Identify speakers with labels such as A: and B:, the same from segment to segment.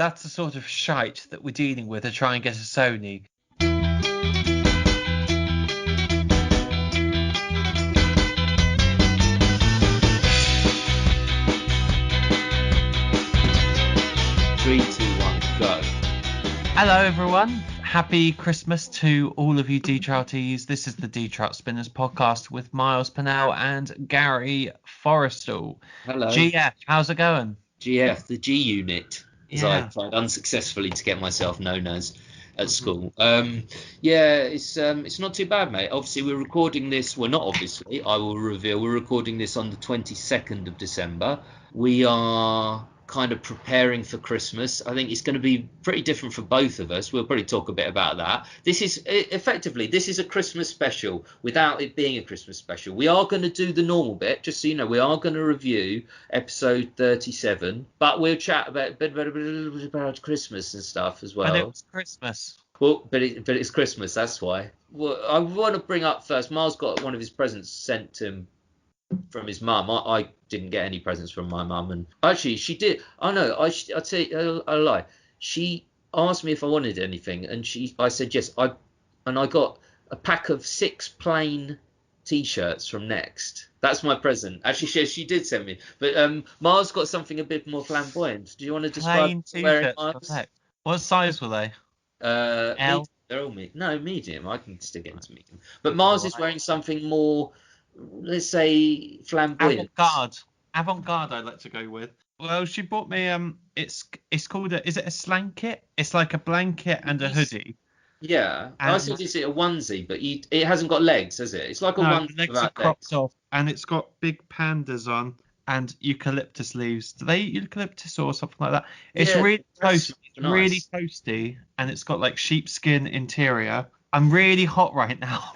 A: That's the sort of shite that we're dealing with to try and get a Sony.
B: Three, two, one, go.
A: Hello, everyone. Happy Christmas to all of you D-Trouties. This is the D-Trout Spinners podcast with Miles Pennell and Gary Forrestal.
B: Hello.
A: GF, how's it going?
B: GF, the G unit, as I
A: Yeah.
B: tried unsuccessfully to get myself known as at school. It's not too bad, mate. Obviously, we're recording this. Well, not obviously. I will reveal. We're recording this on the 22nd of December. We are kind of preparing for Christmas. I think it's going to be pretty different for both of us. We'll probably talk a bit about that. This is a Christmas special without it being a Christmas special. We are going to do the normal bit, just so you know. We are going to review episode 37, but we'll chat a bit about Christmas and stuff as well.
A: And it was Christmas.
B: Well, but it's Christmas, that's why. Well, I want to bring up first, Miles got one of his presents sent to him from his mum. I didn't get any presents from my mum, and actually she did. I know. I'll tell you a lie. She asked me if I wanted anything, and I said yes. I got a pack of 6 plain T-shirts from Next. That's my present. Actually, she did send me. But Mars got something a bit more flamboyant. Do you want to describe wearing Mars?
A: What size were they?
B: L. They're all medium. I can stick it into medium. But Mars is wearing something more, let's say, flamboyant.
A: Avant-garde I'd like to go with. Well, she bought me it's called is it a slanket? It's like a blanket and a hoodie.
B: Yeah, I said is it a onesie, but it hasn't got legs, has it? It's like a onesie.
A: The legs are cropped off, and it's got big pandas on and eucalyptus leaves. Do they eucalyptus or something like that? It's really toasty. It's really toasty, and it's got like sheepskin interior. I'm really hot right now.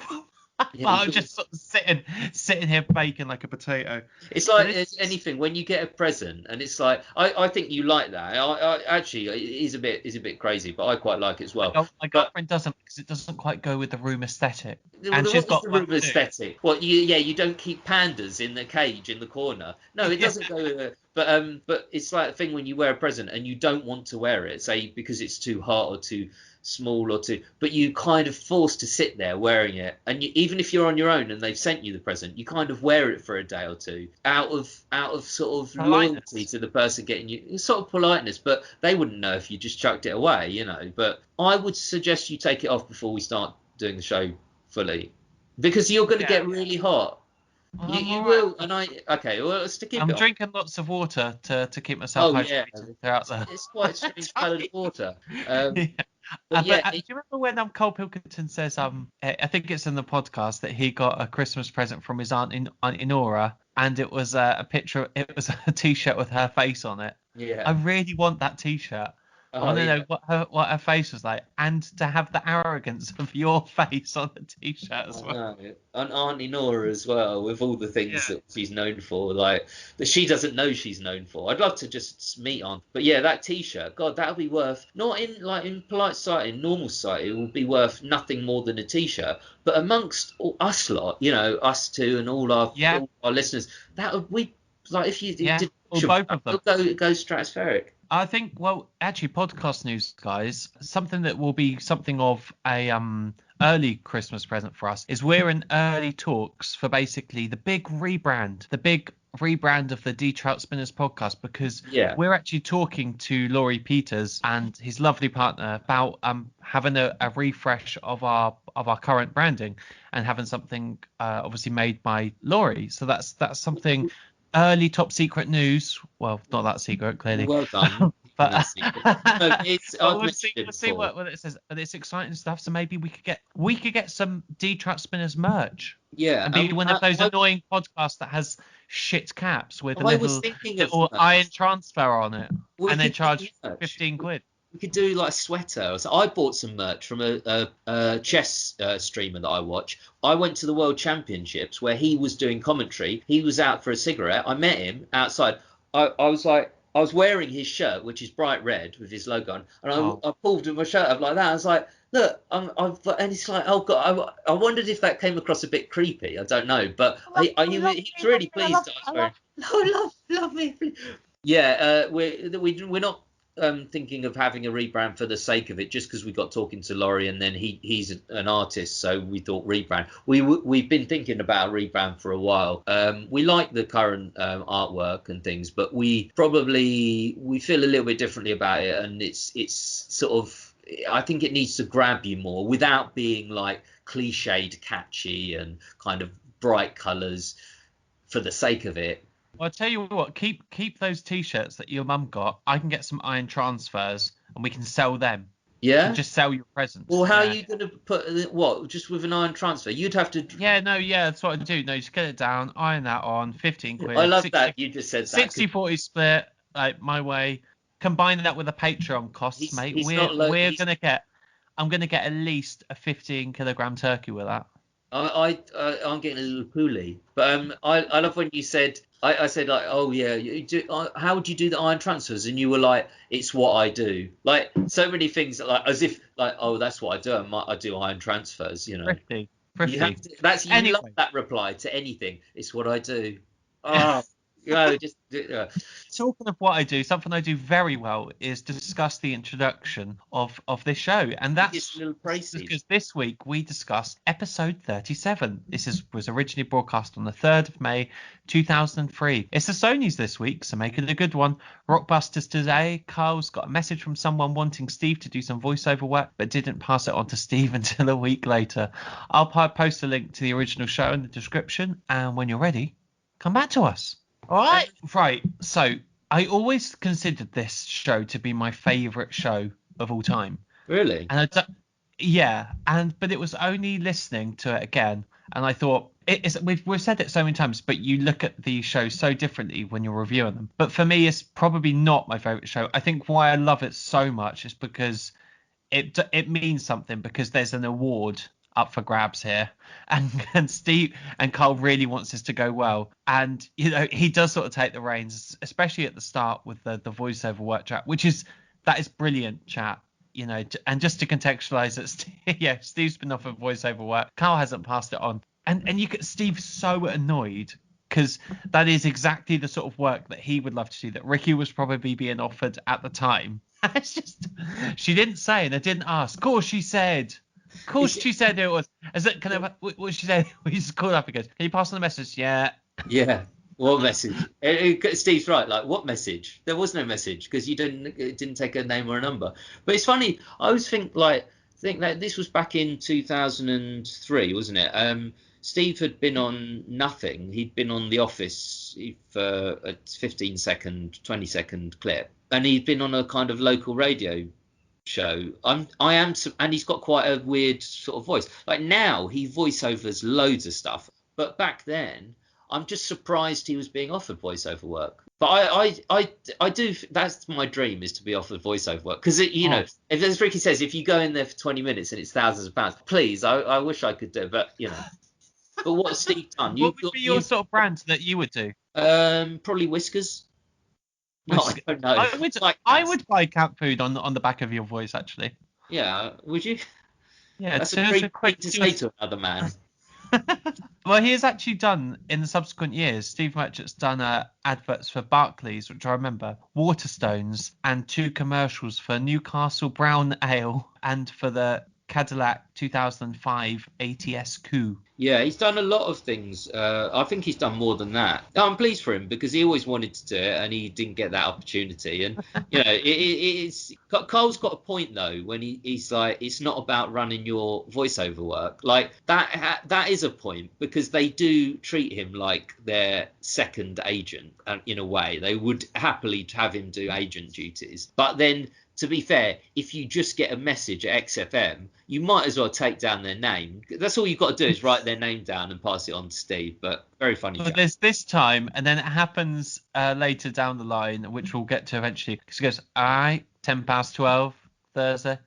A: I'm just sort of sitting here baking like a potato.
B: It's like it's anything when you get a present, and it's like I think you like that. I actually it is a bit crazy, but I quite like it as well.
A: My girlfriend doesn't, because it doesn't quite go with the room aesthetic.
B: And she's got the room aesthetic. What you don't keep pandas in the cage in the corner. No, it doesn't go with it. But it's like a thing when you wear a present and you don't want to wear it, say because it's too hot or too small but you kind of forced to sit there wearing it, and even if you're on your own and they've sent you the present, you kind of wear it for a day or two out of sort of loyalty to the person getting you, sort of politeness, but they wouldn't know if you just chucked it away, you know. But I would suggest you take it off before we start doing the show fully, because you're going to get really hot. You will, and well, stick it.
A: I'm drinking lots of water to keep myself hydrated throughout the.
B: It's quite strange coloured water.
A: Do you remember when Cole Pilkington says I think it's in the podcast that he got a Christmas present from his aunt Inora, and it was a picture. It was a T-shirt with her face on it. Yeah. I really want that T-shirt. I want to know what her face was like, and to have the arrogance of your face on the T-shirt as well.
B: And Auntie Nora as well, with all the things that she's known for, like that she doesn't know she's known for. I'd love to just meet on, but yeah, that T-shirt, God, that'll be worth, not in polite society, in normal society, it will be worth nothing more than a T-shirt. But amongst us lot, you know, us two and all our listeners, that would if you did
A: both of them
B: go stratospheric.
A: I think, well, actually, podcast news, guys, something that will be something of a early Christmas present for us is we're in early talks for basically the big rebrand of the D-Trout Spinners podcast, because we're actually talking to Laurie Peters and his lovely partner about having a refresh of our current branding and having something obviously made by Laurie. So that's something. Early top secret news. Well, not that secret, clearly.
B: Well done.
A: But
B: we'll
A: see what it says. But it's exciting stuff. So maybe we could get some D-Trout Spinners merch.
B: Yeah.
A: And be one of those annoying podcasts that has shit caps with a little iron transfer on it, and then charge 15 quid.
B: We could do like a sweater. So I bought some merch from a chess streamer that I watch. I went to the World Championships where he was doing commentary. He was out for a cigarette. I met him outside. I was wearing his shirt, which is bright red with his logo on, and I pulled my shirt up like that. I was like, look, and it's like, oh God, I wondered if that came across a bit creepy. I don't know, but he was really pleased. Love me. Yeah, we're not thinking of having a rebrand for the sake of it, just because we got talking to Laurie, and then he's an artist, so we thought rebrand. We've been thinking about a rebrand for a while. We like the current artwork and things, but we feel a little bit differently about it, and it's sort of, I think it needs to grab you more without being like cliched, catchy, and kind of bright colours for the sake of it.
A: Well, I'll tell you what, keep those T-shirts that your mum got. I can get some iron transfers and we can sell them.
B: Yeah?
A: And just sell your presents.
B: Well, how are you going to put, what, just with an iron transfer? You'd have to...
A: Yeah, that's what I do. No, just get it down, iron that on, 15 quid.
B: I love that you just said that.
A: 60-40 split, like my way. Combine that with the Patreon costs, mate. I'm going to get at least a 15-kilogram turkey with that.
B: I'm getting a little pooly, but I love when you said, I said like, oh yeah, how would you do the iron transfers? And you were like, it's what I do. Like so many things, like as if like, oh, that's what I do. I do iron transfers, you know.
A: Thrifty.
B: You love that reply to anything. It's what I do. Oh.
A: Talking of what I do, something I do very well is discuss the introduction of this show, and that's because this week we discussed episode 37. This was originally broadcast on the 3rd of May 2003. It's the Sonys this week, so make it a good one. Rockbusters today. Karl's got a message from someone wanting Steve to do some voiceover work, but didn't pass it on to Steve until a week later. I'll post a link to the original show in the description, and when you're ready, come back to us. All right. Right. So I always considered this show to be my favourite show of all time.
B: Really?
A: And but it was only listening to it again, and I thought we've said it so many times, but you look at the shows so differently when you're reviewing them. But for me, it's probably not my favourite show. I think why I love it so much is because it means something, because there's an award up for grabs here, and Steve and Karl really wants this to go well, and he does sort of take the reins, especially at the start with the voiceover work chat, that is brilliant chat, and just to contextualize it, Steve's been offered voiceover work, Karl hasn't passed it on, and you get Steve so annoyed because that is exactly the sort of work that he would love to do, that Ricky was probably being offered at the time. It's just, she didn't say, and I didn't ask. Of course she said she said it was. Is it? What she said? We just called up and goes, "Can you pass on the message?" Yeah.
B: Yeah. What message? Steve's right. Like, what message? There was no message because you didn't take a name or a number. But it's funny. I always think that this was back in 2003, wasn't it? Steve had been on nothing. He'd been on The Office for a 15-second, 20-second clip, and he'd been on a kind of local radio show. And he's got quite a weird sort of voice. Like now he voiceovers loads of stuff, but back then I'm just surprised he was being offered voiceover work. But I do, that's my dream, is to be offered voiceover work, because know, if, as Ricky says, if you go in there for 20 minutes and it's thousands of pounds, please, I wish I could do it, but but what's Steve done?
A: What would be your sort of brand that you would do?
B: Probably Whiskers. No, I don't know.
A: I would buy cat food on the back of your voice, actually.
B: Yeah, would you?
A: Yeah,
B: that's a quick to say to another man.
A: Well, he has actually done, in the subsequent years, Steve Merchant's done adverts for Barclays, which I remember, Waterstones, and 2 commercials for Newcastle Brown Ale and for the Cadillac 2005 ATS Coupe.
B: Yeah, he's done a lot of things. I think he's done more than that. I'm pleased for him because he always wanted to do it and he didn't get that opportunity. And it's Carl's got a point though when he's like, it's not about running your voiceover work. Like that is a point, because they do treat him like their second agent, in a way. They would happily have him do agent duties, but then, to be fair, if you just get a message at XFM, you might as well take down their name. That's all you've got to do, is write their name down and pass it on to Steve. But very funny.
A: But there's this time, and then it happens later down the line, which we'll get to eventually. Because he goes, all right, 12 Thursday.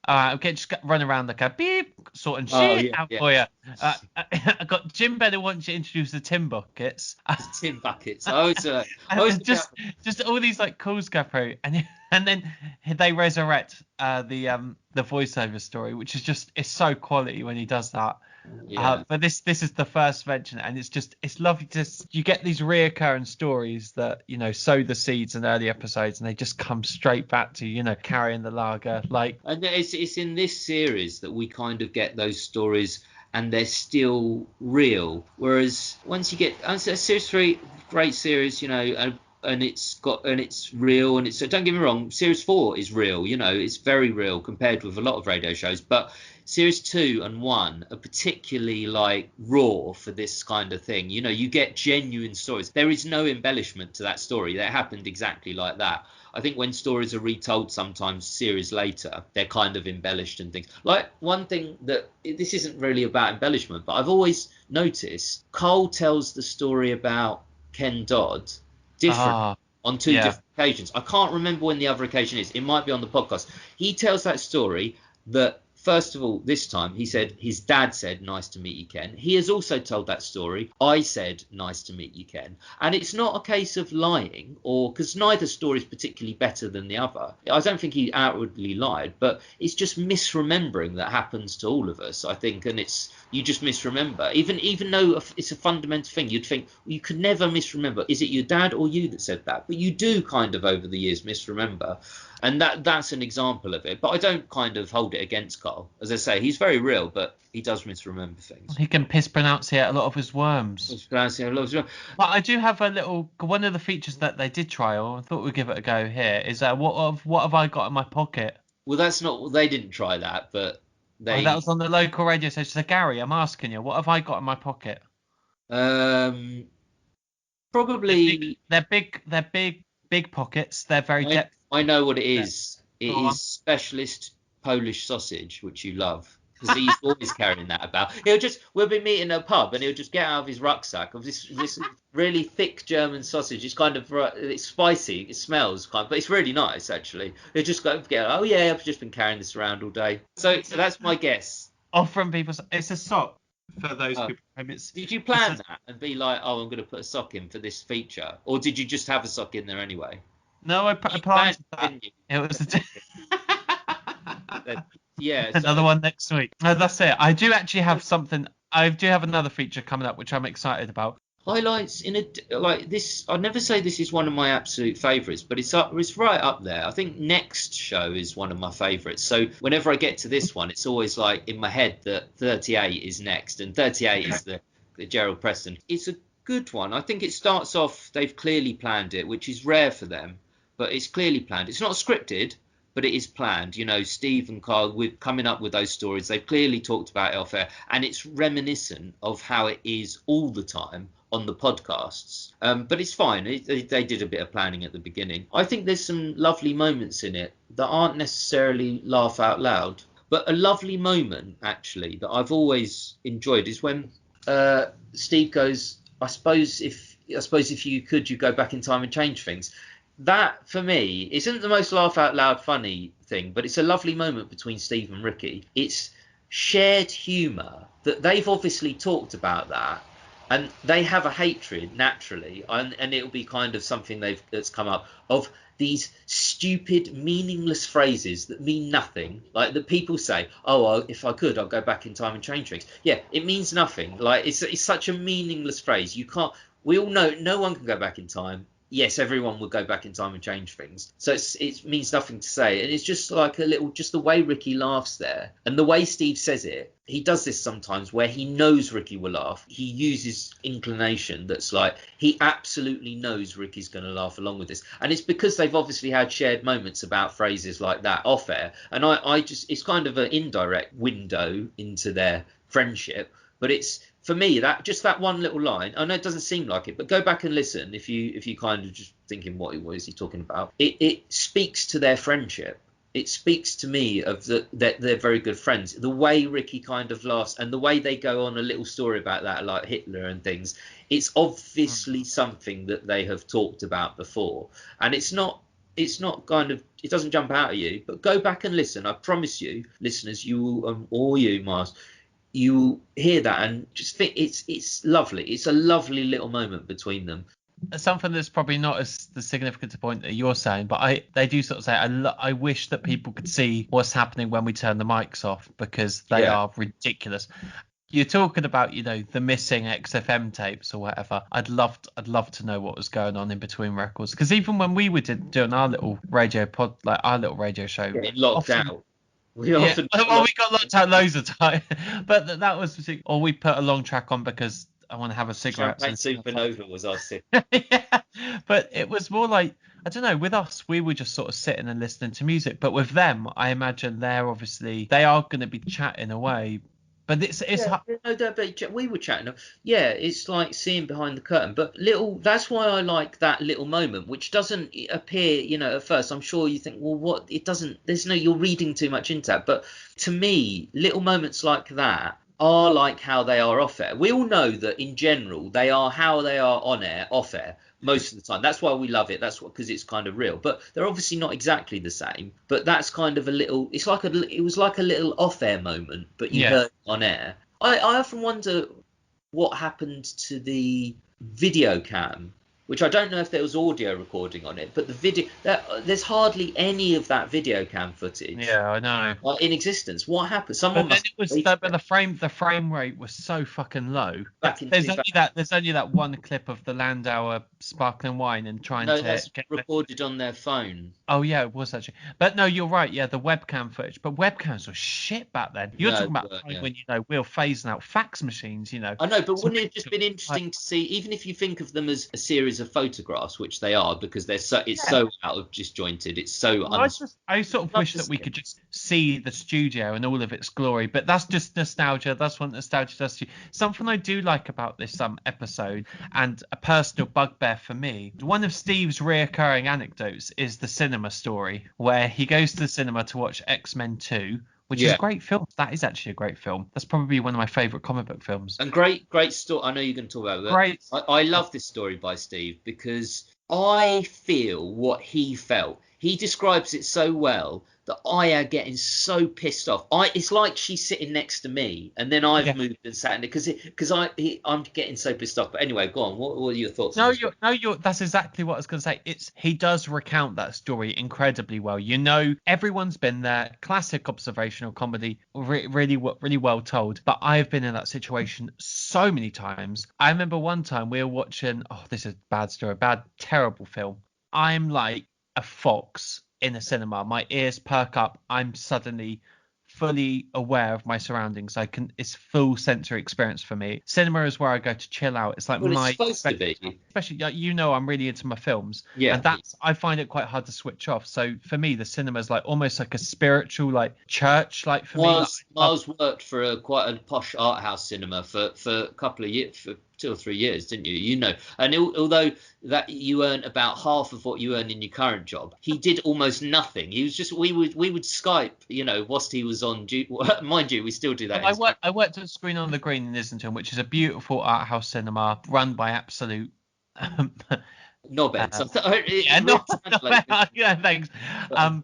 A: All right, okay, just run around like a beep, sorting shit out for you. I got Jim Better wants to introduce the Tim Buckets.
B: Tim Buckets. Just
A: all these like calls go through, and then they resurrect the voiceover story, which is just, it's so quality when he does that.
B: Yeah.
A: But this is the first mention, and it's lovely to you get these reoccurring stories that sow the seeds in early episodes, and they just come straight back to carrying the lager like.
B: And it's in this series that we kind of get those stories, and they're still real. Whereas once you get series 3, great series, and it's real, and so don't get me wrong, series 4 is real, it's very real compared with a lot of radio shows, but series 2 and 1 are particularly like raw for this kind of thing. You get genuine stories. There is no embellishment to that story. That happened exactly like that. I think when stories are retold sometimes series later, they're kind of embellished and things. Like one thing that this isn't really about embellishment, but I've always noticed Karl tells the story about Ken Dodd different on two different occasions. I can't remember when the other occasion is. It might be on the podcast. He tells that story that, first of all, this time he said his dad said, "Nice to meet you, Ken." He has also told that story. I said, "Nice to meet you, Ken." And it's not a case of lying, or because neither story is particularly better than the other. I don't think he outwardly lied, but it's just misremembering that happens to all of us, I think. And you just misremember, even though it's a fundamental thing. You'd think you could never misremember. Is it your dad or you that said that? But you do kind of over the years misremember. And that's an example of it. But I don't kind of hold it against Karl. As I say, he's very real, but he does misremember things.
A: He can mispronounce a lot of his worms. But I do have one of the features that they did try, or I thought we'd give it a go here, is what have I got in my pocket?
B: Well, that's not, they didn't try that, but
A: that was on the local radio station. So Gary, I'm asking you, what have I got in my pocket?
B: Probably
A: they're big pockets. They're very depth.
B: I know what it is. It is specialist Polish sausage, which you love, because he's always carrying that about. We'll be meeting at a pub, and he'll just get out of his rucksack of this really thick German sausage. It's spicy, it smells but it's really nice actually. He'll just go get, oh yeah, I've just been carrying this around all day. So that's my guess.
A: Offering people, it's a sock for those people.
B: Did you plan that and be like, oh, I'm going to put a sock in for this feature, or did you just have a sock in there anyway?
A: No, I planned that. It was another one next week. No, that's it. I do actually have something. I do have another feature coming up, which I'm excited about.
B: Highlights like this. I'd never say this is one of my absolute favourites, but it's right up there. I think next show is one of my favourites. So whenever I get to this one, it's always like in my head that 38 is next, and 38 is the Gerald Preston. It's a good one. I think it starts off. They've clearly planned it, which is rare for them, but it's clearly planned. It's not scripted, but it is planned. Steve and Karl, with coming up with those stories, they've clearly talked about it off air, and it's reminiscent of how it is all the time on the podcasts. But it's fine. They did a bit of planning at the beginning. I think there's some lovely moments in it that aren't necessarily laugh out loud, but a lovely moment actually that I've always enjoyed is when Steve goes, I suppose if you could, you go back in time and change things. That, for me, isn't the most laugh out loud funny thing, but it's a lovely moment between Steve and Ricky. It's shared humour that they've obviously talked about that, and they have a hatred naturally, and it'll be kind of something that's come up of these stupid, meaningless phrases that mean nothing, like that people say, oh, if I could, I'll go back in time and change things. Yeah, it means nothing. Like it's such a meaningless phrase. You can't. We all know no one can go back in time. Yes, everyone would go back in time and change things. So it means nothing to say. And it's just like just the way Ricky laughs there and the way Steve says it. He does this sometimes where he knows Ricky will laugh. He uses inclination that's like, he absolutely knows Ricky's going to laugh along with this. And it's because they've obviously had shared moments about phrases like that off air. And it's kind of an indirect window into their friendship. But it's, for me, that one little line, I know it doesn't seem like it, but go back and listen if you kind of just thinking, what is he talking about? It speaks to their friendship. It speaks to me of that they're very good friends. The way Ricky kind of laughs and the way they go on a little story about that, like Hitler and things, it's obviously something that they have talked about before. And it's not kind of, it doesn't jump out at you, but go back and listen. I promise you, listeners, you will, or you, Mars, you hear that and just think it's lovely. It's a lovely little moment between them.
A: Something that's probably not as the significant point that you're saying, but they do sort of say, I wish that people could see what's happening when we turn the mics off, because they are ridiculous. you're talking about, the missing XFM tapes or whatever. I'd love to know what was going on in between records, because even when we were doing our little radio pod, like our little radio show,
B: Getting locked
A: often,
B: out. We
A: yeah,
B: often
A: well, we got locked out loads of time, but that was, or we put a long track on because I want to have a cigarette.
B: Champagne Supernova was our sit.
A: Yeah, but it was more like, I don't know, with us, we were just sort of sitting and listening to music. But with them, I imagine they are going to be chatting away. But it's
B: Yeah, no, but we were chatting. Yeah, it's like seeing behind the curtain. But that's why I like that little moment, which doesn't appear, at first. I'm sure you think, well, what? It doesn't. You're reading too much into that. But to me, little moments like that are like how they are off air. We all know that in general they are how they are on air, off air most of the time. That's why we love it. Because it's kind of real. But they're obviously not exactly the same. But that's kind of a little. It was like a little off air moment, but you heard it on air. I often wonder what happened to the video cam, which I don't know if there was audio recording on it, but the video, there's hardly any of that video cam footage.
A: Yeah, I know.
B: In existence. What happened?
A: But then the frame rate was so fucking low. There's only that one clip of the Landauer sparkling wine and trying to
B: get recorded on their phone.
A: Oh yeah, it was actually. But no, you're right. Yeah, the webcam footage. But webcams were shit back then. You're talking about when we were phasing out fax machines.
B: I know, but wouldn't it have just been interesting to see, even if you think of them as a series of photographs, which they are, because it's so out of disjointed. It's so.
A: I sort of wish that we could just see the studio and all of its glory. But that's just nostalgia. That's what nostalgia does to you. Something I do like about this episode, and a personal bugbear for me, one of Steve's reoccurring anecdotes is the cinema story, where he goes to the cinema to watch X-Men 2, which is a great film. That is actually a great film. That's probably one of my favorite comic book films.
B: And great story. I know you're going to talk about that. Great. I love this story by Steve because I feel what he felt. He describes it so well that I am getting so pissed off. It's like she's sitting next to me, and then I've moved and sat in it because I'm getting so pissed off. But anyway, go on. What are your thoughts?
A: That's exactly what I was going to say. He does recount that story incredibly well. Everyone's been there. Classic observational comedy, really well told. But I've been in that situation so many times. I remember one time we were watching. Oh, this is a bad story. Terrible film. I'm like a fox in a cinema. My ears perk up. I'm suddenly fully aware of my surroundings. It's full sensory experience for me. Cinema is where I go to chill out. It's like
B: it's supposed to be.
A: Especially, I'm really into my films.
B: Yeah.
A: And I find it quite hard to switch off. So for me, the cinema is like almost like a spiritual, like church, like for me.
B: Miles worked for quite a posh art house cinema for a couple of years, for 2 or 3 years, didn't you? And although that you earn about half of what you earn in your current job, he did almost nothing. He was just we would Skype, whilst he was on duty. Mind you, we still do that.
A: I worked at Screen on the Green in Islington, which is a beautiful art house cinema run by absolute
B: knobheads.
A: Yeah, thanks.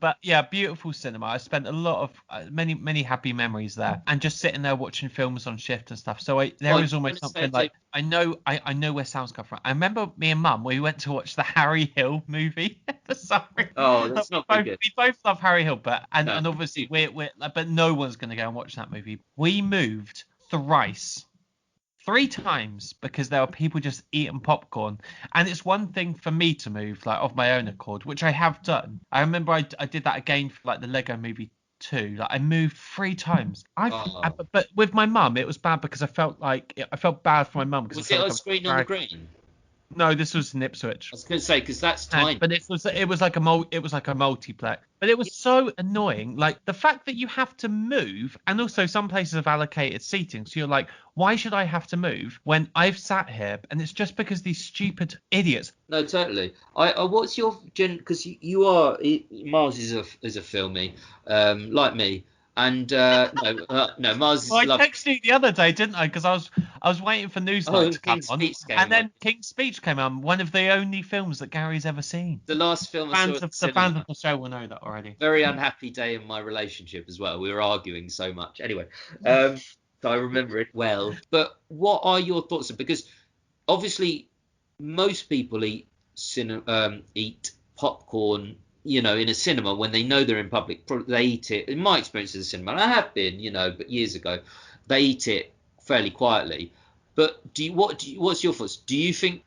A: But yeah, beautiful cinema. I spent a lot of many happy memories there, and just sitting there watching films on shift and stuff. So there is almost something like I know where sounds come from. I remember me and Mum, we went to watch the Harry Hill movie. Sorry.
B: Oh, that's not good.
A: We both love Harry Hill, and obviously we're but no one's going to go and watch that movie. We moved thrice. 3 times because there were people just eating popcorn, and it's one thing for me to move like of my own accord, which I have done. I remember I did that again for like the Lego Movie 2. Like I moved 3 times. But with my mum it was bad because I felt bad for my mum.
B: Was it on Screen on the Green?
A: No, this was in Ipswich.
B: I was going to say because that's tiny.
A: But it was like a multiplex. But it was so annoying, like the fact that you have to move, and also some places have allocated seating. So you're like, why should I have to move when I've sat here? And it's just because these stupid idiots.
B: No, totally. What's your because Miles is a filmy, like me. And no, Mars is
A: I texted you the other day, didn't I? Because I was waiting for Newsnight to come on, and then King's Speech came on. One of the only films that Gary's ever seen.
B: The last film
A: the fans of the show will know that already.
B: Very unhappy day in my relationship as well. We were arguing so much. Anyway, so I remember it well. But what are your thoughts? Because obviously most people eat popcorn, in a cinema when they know they're in public. They eat it. In my experience of the cinema, and I have been, but years ago, they eat it fairly quietly. But what's your thoughts? Do you think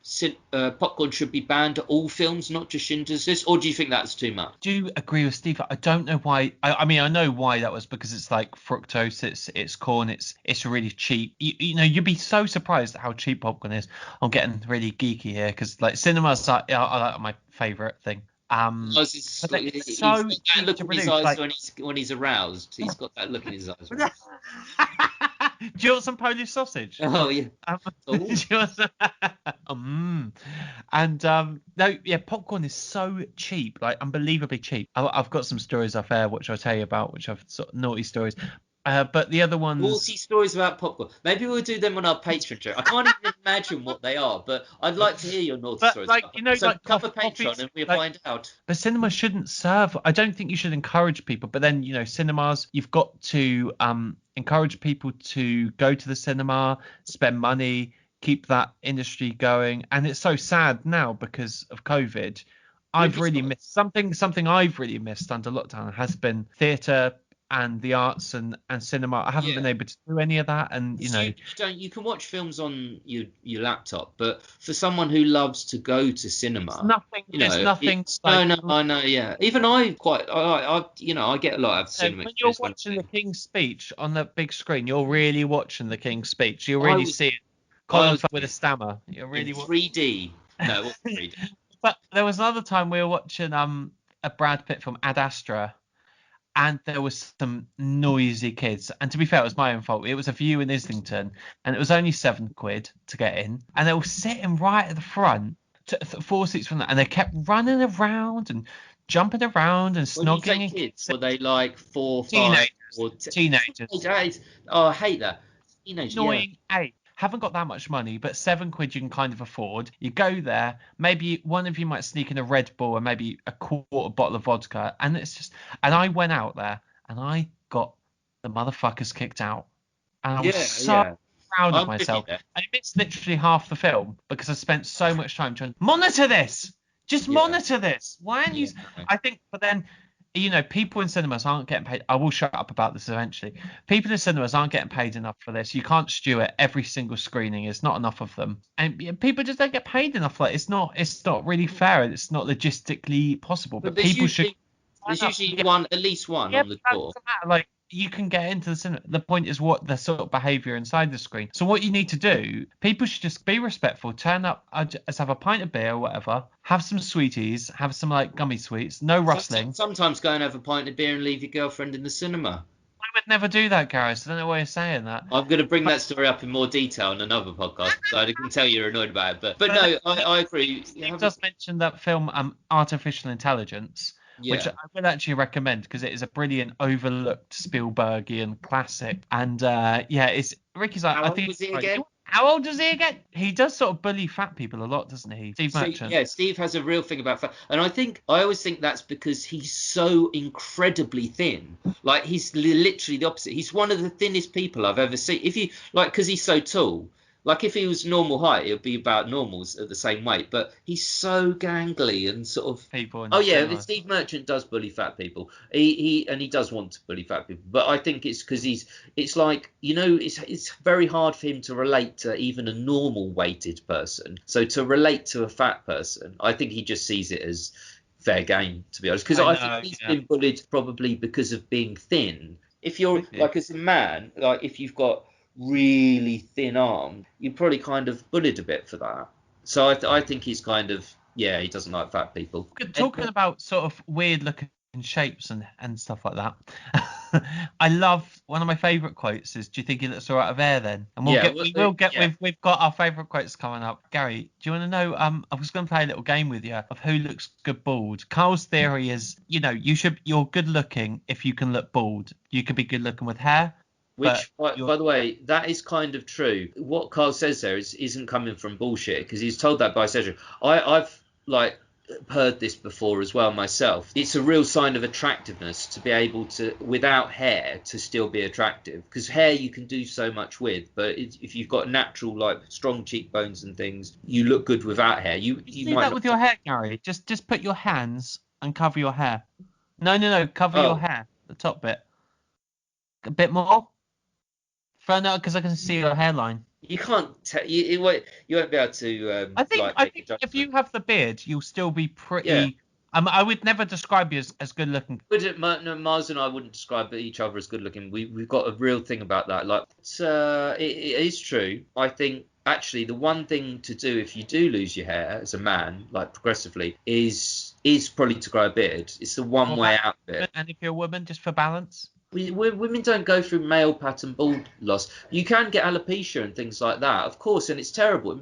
B: popcorn should be banned at all films, not just Schindler's List, or do you think that's too much?
A: Do you agree with Steve? I don't know why. I mean, I know why that was, because it's like fructose, it's corn, it's really cheap. You'd be so surprised at how cheap popcorn is. I'm getting really geeky here because like cinemas are like my favorite thing.
B: He's
A: But
B: got
A: so
B: that
A: cheap
B: look
A: to
B: in his
A: produce.
B: eyes
A: Like,
B: when he's aroused. He's got that look in his eyes. Right?
A: do you want some Polish sausage?
B: Oh yeah.
A: Do you want some... And no, yeah, popcorn is so cheap, like unbelievably cheap. I've got some stories off air which I'll tell you about, which I've sort of naughty stories. But the other ones.
B: Naughty stories about popcorn. Maybe we'll do them on our Patreon show. I can't even imagine what they are, but I'd like to hear your naughty stories.
A: Like, so
B: like become a
A: coffees,
B: Patreon and we'll
A: like,
B: find out.
A: The cinema shouldn't serve. I don't think you should encourage people. But then, cinemas, you've got to encourage people to go to the cinema, spend money, keep that industry going. And it's so sad now because of COVID. I've really missed something I've really missed under lockdown has been theatre and the arts and cinema. I haven't been able to do any of that. And
B: you can watch films on your laptop, but for someone who loves to go to cinema,
A: it's nothing.
B: No, I know, yeah. Even I get a lot of cinema.
A: When you're watching the King's Speech on the big screen, you're really watching the King's Speech. You're really seeing Colin with a stammer. You're really
B: in 3D. No, what 3D?
A: But there was another time we were watching a Brad Pitt film, Ad Astra, and there was some noisy kids. And to be fair, it was my own fault. It was a View in Islington, and it was only £7 to get in. And they were sitting right at the front, 4 seats from that, and they kept running around and jumping around and snogging.
B: When you say kids, were they like 4, 5,
A: teenagers?
B: Or
A: Teenagers.
B: Oh, I hate that. Teenagers.
A: Annoying. Hey, haven't got that much money, but £7 you can kind of afford. You go there, maybe one of you might sneak in a Red Bull and maybe a quarter bottle of vodka, and and I went out there and I got the motherfuckers kicked out, and I was proud of myself. And I missed literally half the film because I spent so much time trying to monitor this. Just monitor this. Why aren't you? I think, but then. People in cinemas aren't getting paid. I will shut up about this eventually. People in cinemas aren't getting paid enough for this. You can't steward every single screening. It's not enough of them, and people just don't get paid enough. Like it's not really fair. It's not logistically possible. But people should.
B: There's usually at least one on the door.
A: Like you can get into the cinema. The point is what the sort of behaviour inside the screen. So what you need to do, people should just be respectful. Turn up, let's have a pint of beer or whatever. Have some sweeties. Have some like gummy sweets. No rustling.
B: Sometimes go and have a pint of beer and leave your girlfriend in the cinema.
A: I would never do that, Gareth. I don't know why you're saying that.
B: I'm going to bring that story up in more detail in another podcast. So I can tell you're annoyed about it, but no, I agree.
A: You just mentioned that film, Artificial Intelligence. Yeah. Which I would actually recommend because it is a brilliant, overlooked Spielbergian classic. And it's Ricky's like,
B: How old was he again?
A: How old is he again? He does sort of bully fat people a lot, doesn't he? Steve Merchant.
B: Yeah, Steve has a real thing about fat. And I always think that's because he's so incredibly thin. Like he's literally the opposite. He's one of the thinnest people I've ever seen. Because he's so tall. Like if he was normal height, it would be about normals at the same weight. But he's so gangly and sort of
A: people.
B: Steve Merchant does bully fat people. He does want to bully fat people. But I think it's because it's like it's very hard for him to relate to even a normal weighted person. So to relate to a fat person, I think he just sees it as fair game, to be honest. Because I think he's been bullied probably because of being thin. If you're like as a man, like if you've got really thin arm, you're probably kind of bullied a bit for that. So I think he's kind of he doesn't like fat people.
A: Talking about sort of weird looking shapes and stuff like that. I love one of my favourite quotes is, "Do you think he looks all right of air then?" And we've got our favourite quotes coming up. Gary, do you want to know? I was going to play a little game with you of who looks good bald. Karl's theory is, you're good looking if you can look bald. You can be good looking with hair.
B: Which, by the way, that is kind of true. What Karl says there isn't coming from bullshit because he's told that by Cedric. I've heard this before as well myself. It's a real sign of attractiveness to be able to, without hair, to still be attractive. Because hair you can do so much with, but if you've got natural strong cheekbones and things, you look good without hair. You might
A: that with your hair, Gary. Just put your hands and cover your hair. No, cover your hair, the top bit. A bit more. because I can see your hairline.
B: You can't tell. You won't be able to
A: I think
B: make a
A: if
B: judgment.
A: you have the beard, you'll still be pretty.
B: Yeah.
A: I would never describe you as good looking.
B: No, Mars and I wouldn't describe each other as good looking. We've got a real thing about that. Like, it is true. I think actually the one thing to do if you do lose your hair as a man, like progressively, is probably to grow a beard. It's the one way out of it.
A: And if you're a woman, just for balance.
B: Women don't go through male pattern bald loss. You can get alopecia and things like that, of course, and it's terrible.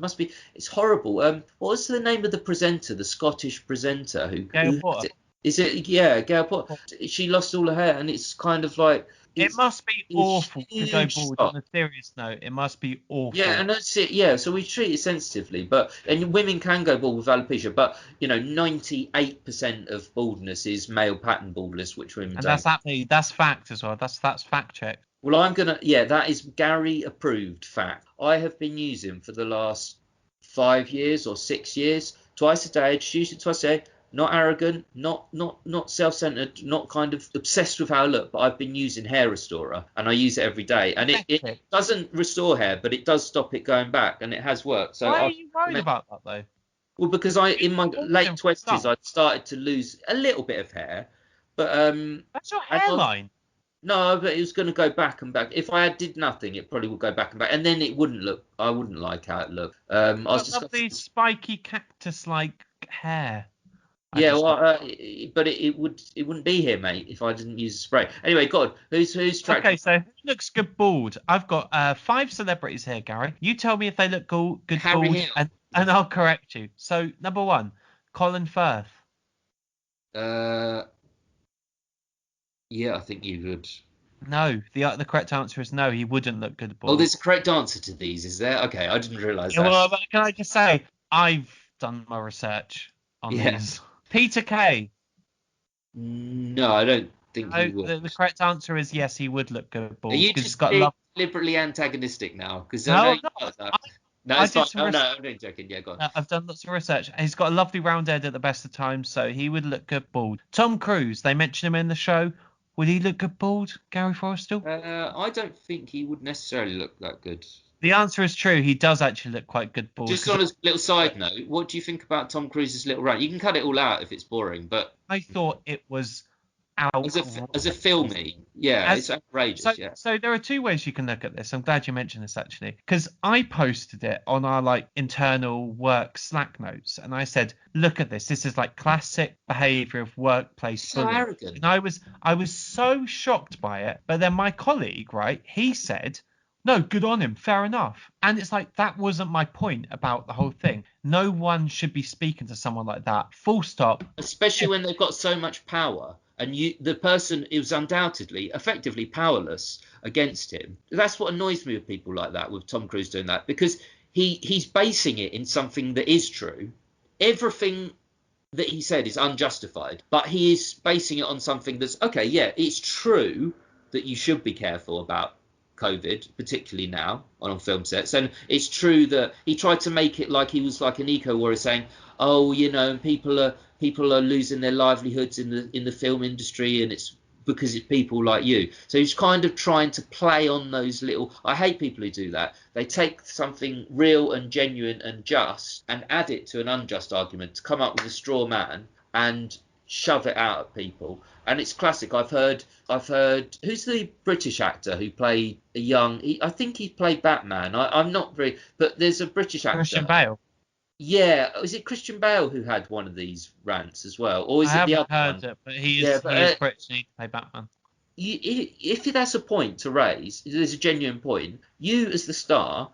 B: It's horrible. What was the name of the presenter, the Scottish presenter
A: Gail Porter.
B: Is it? Yeah, Gail Porter. She lost all her hair, and it's kind of like.
A: It must be awful to go bald. On a serious note, it must be awful.
B: Yeah, and that's it. Yeah, so we treat it sensitively, and women can go bald with alopecia, but 98% of baldness is male pattern baldness, which women don't.
A: And that's fact as well. That's fact check.
B: Well, that is Gary approved fact. I have been using for the last 5 years or 6 years, twice a day. I just use it twice a day. Not arrogant, not self-centered, not kind of obsessed with how I look, but I've been using Hair Restorer, and I use it every day. And it doesn't restore hair, but it does stop it going back, and it has worked. So
A: why are you worried about that though?
B: Well, because in my late 20s, I started to lose a little bit of hair, but
A: that's your hairline.
B: No, but it was going to go back and back. If I did nothing, it probably would go back and back, and then it wouldn't look. I wouldn't like how it looked. I was just
A: these spiky cactus-like hair.
B: Yeah, well, but it wouldn't be here, mate, if I didn't use a spray. Anyway, God, who's track?
A: Okay, so who looks good bald? I've got 5 celebrities here, Gary. You tell me if they look good
B: Harry
A: bald,
B: Hill.
A: and I'll correct you. So number 1, Colin Firth.
B: Yeah, I think you would.
A: No, the correct answer is no. He wouldn't look good bald.
B: Oh, there's a correct answer to these, is there? Okay, I didn't realise that.
A: Well, can I just say I've done my research on these. Peter Kay.
B: No, I don't think he would.
A: The correct answer is yes, he would look good bald.
B: Are you just deliberately antagonistic now? Because
A: no,
B: it's fine. Oh, no, I'm not joking. Yeah, go on.
A: I've done lots of research. He's got a lovely round head at the best of times, so he would look good bald. Tom Cruise, they mentioned him in the show. Would he look good bald, Gary Forrestal?
B: I don't think he would necessarily look that good.
A: The answer is true. He does actually look quite good bald.
B: Just on a little side note, what do you think about Tom Cruise's little rant? You can cut it all out if it's boring, but
A: I thought it was
B: outrageous. As a filmy, it's outrageous.
A: So there are 2 ways you can look at this. I'm glad you mentioned this actually, because I posted it on our internal work Slack notes, and I said, "Look at this. This is classic behaviour of workplace
B: so arrogant."
A: And I was so shocked by it. But then my colleague, right, he said, "No, good on him, fair enough." And it's that wasn't my point about the whole thing. No one should be speaking to someone like that, full stop.
B: Especially when they've got so much power, and the person is undoubtedly, effectively powerless against him. That's what annoys me with people like that, with Tom Cruise doing that, because he's basing it in something that is true. Everything that he said is unjustified, but he is basing it on something that's, okay, yeah, it's true that you should be careful about COVID, particularly now on film sets, and it's true that he tried to make it like he was like an eco warrior, saying, "Oh, people are losing their livelihoods in the film industry, and it's because it's people like you." So he's kind of trying to play on those little. I hate people who do that. They take something real and genuine and just and add it to an unjust argument to come up with a straw man and shove it out at people. And it's classic. I've heard who's the British actor who played a young, I think he played Batman. I'm not very, but there's a British actor,
A: Christian Bale.
B: Yeah, is it Christian Bale who had one of these rants as well, or is it the other one? I haven't heard it,
A: but he is British. He needs to play Batman.
B: If that's a point to raise, there's a genuine point. You as the star,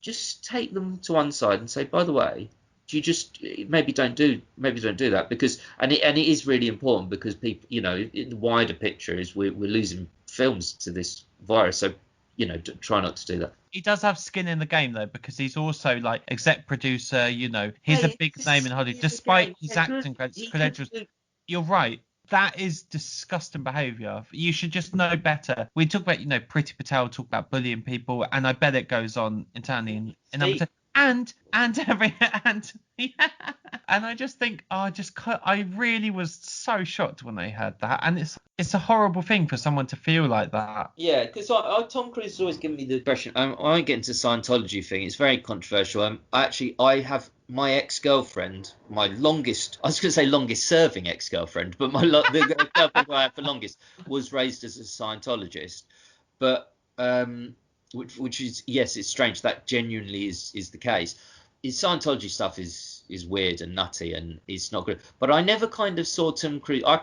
B: just take them to one side and say, by the way, you just maybe don't do that, because and it is really important, because people, in the wider picture is we're losing films to this virus, so try not to do that.
A: He does have skin in the game though, because he's also exec producer, he's a big name in Hollywood, despite his acting credentials. You're right. That is disgusting behaviour. You should just know better. We talk about, Priti Patel talk about bullying people, and I bet it goes on internally in yeah. And I just think, I really was so shocked when I heard that, and it's a horrible thing for someone to feel like that.
B: Yeah, because Tom Cruise has always given me the impression. I won't get into the Scientology thing. It's very controversial. I have my ex-girlfriend, my longest. I was going to say longest-serving ex-girlfriend, but the girlfriend I had for longest was raised as a Scientologist. But which is, yes, it's strange. That genuinely is the case. His Scientology stuff is weird and nutty, and it's not good. But I never kind of saw Tom Cruise. I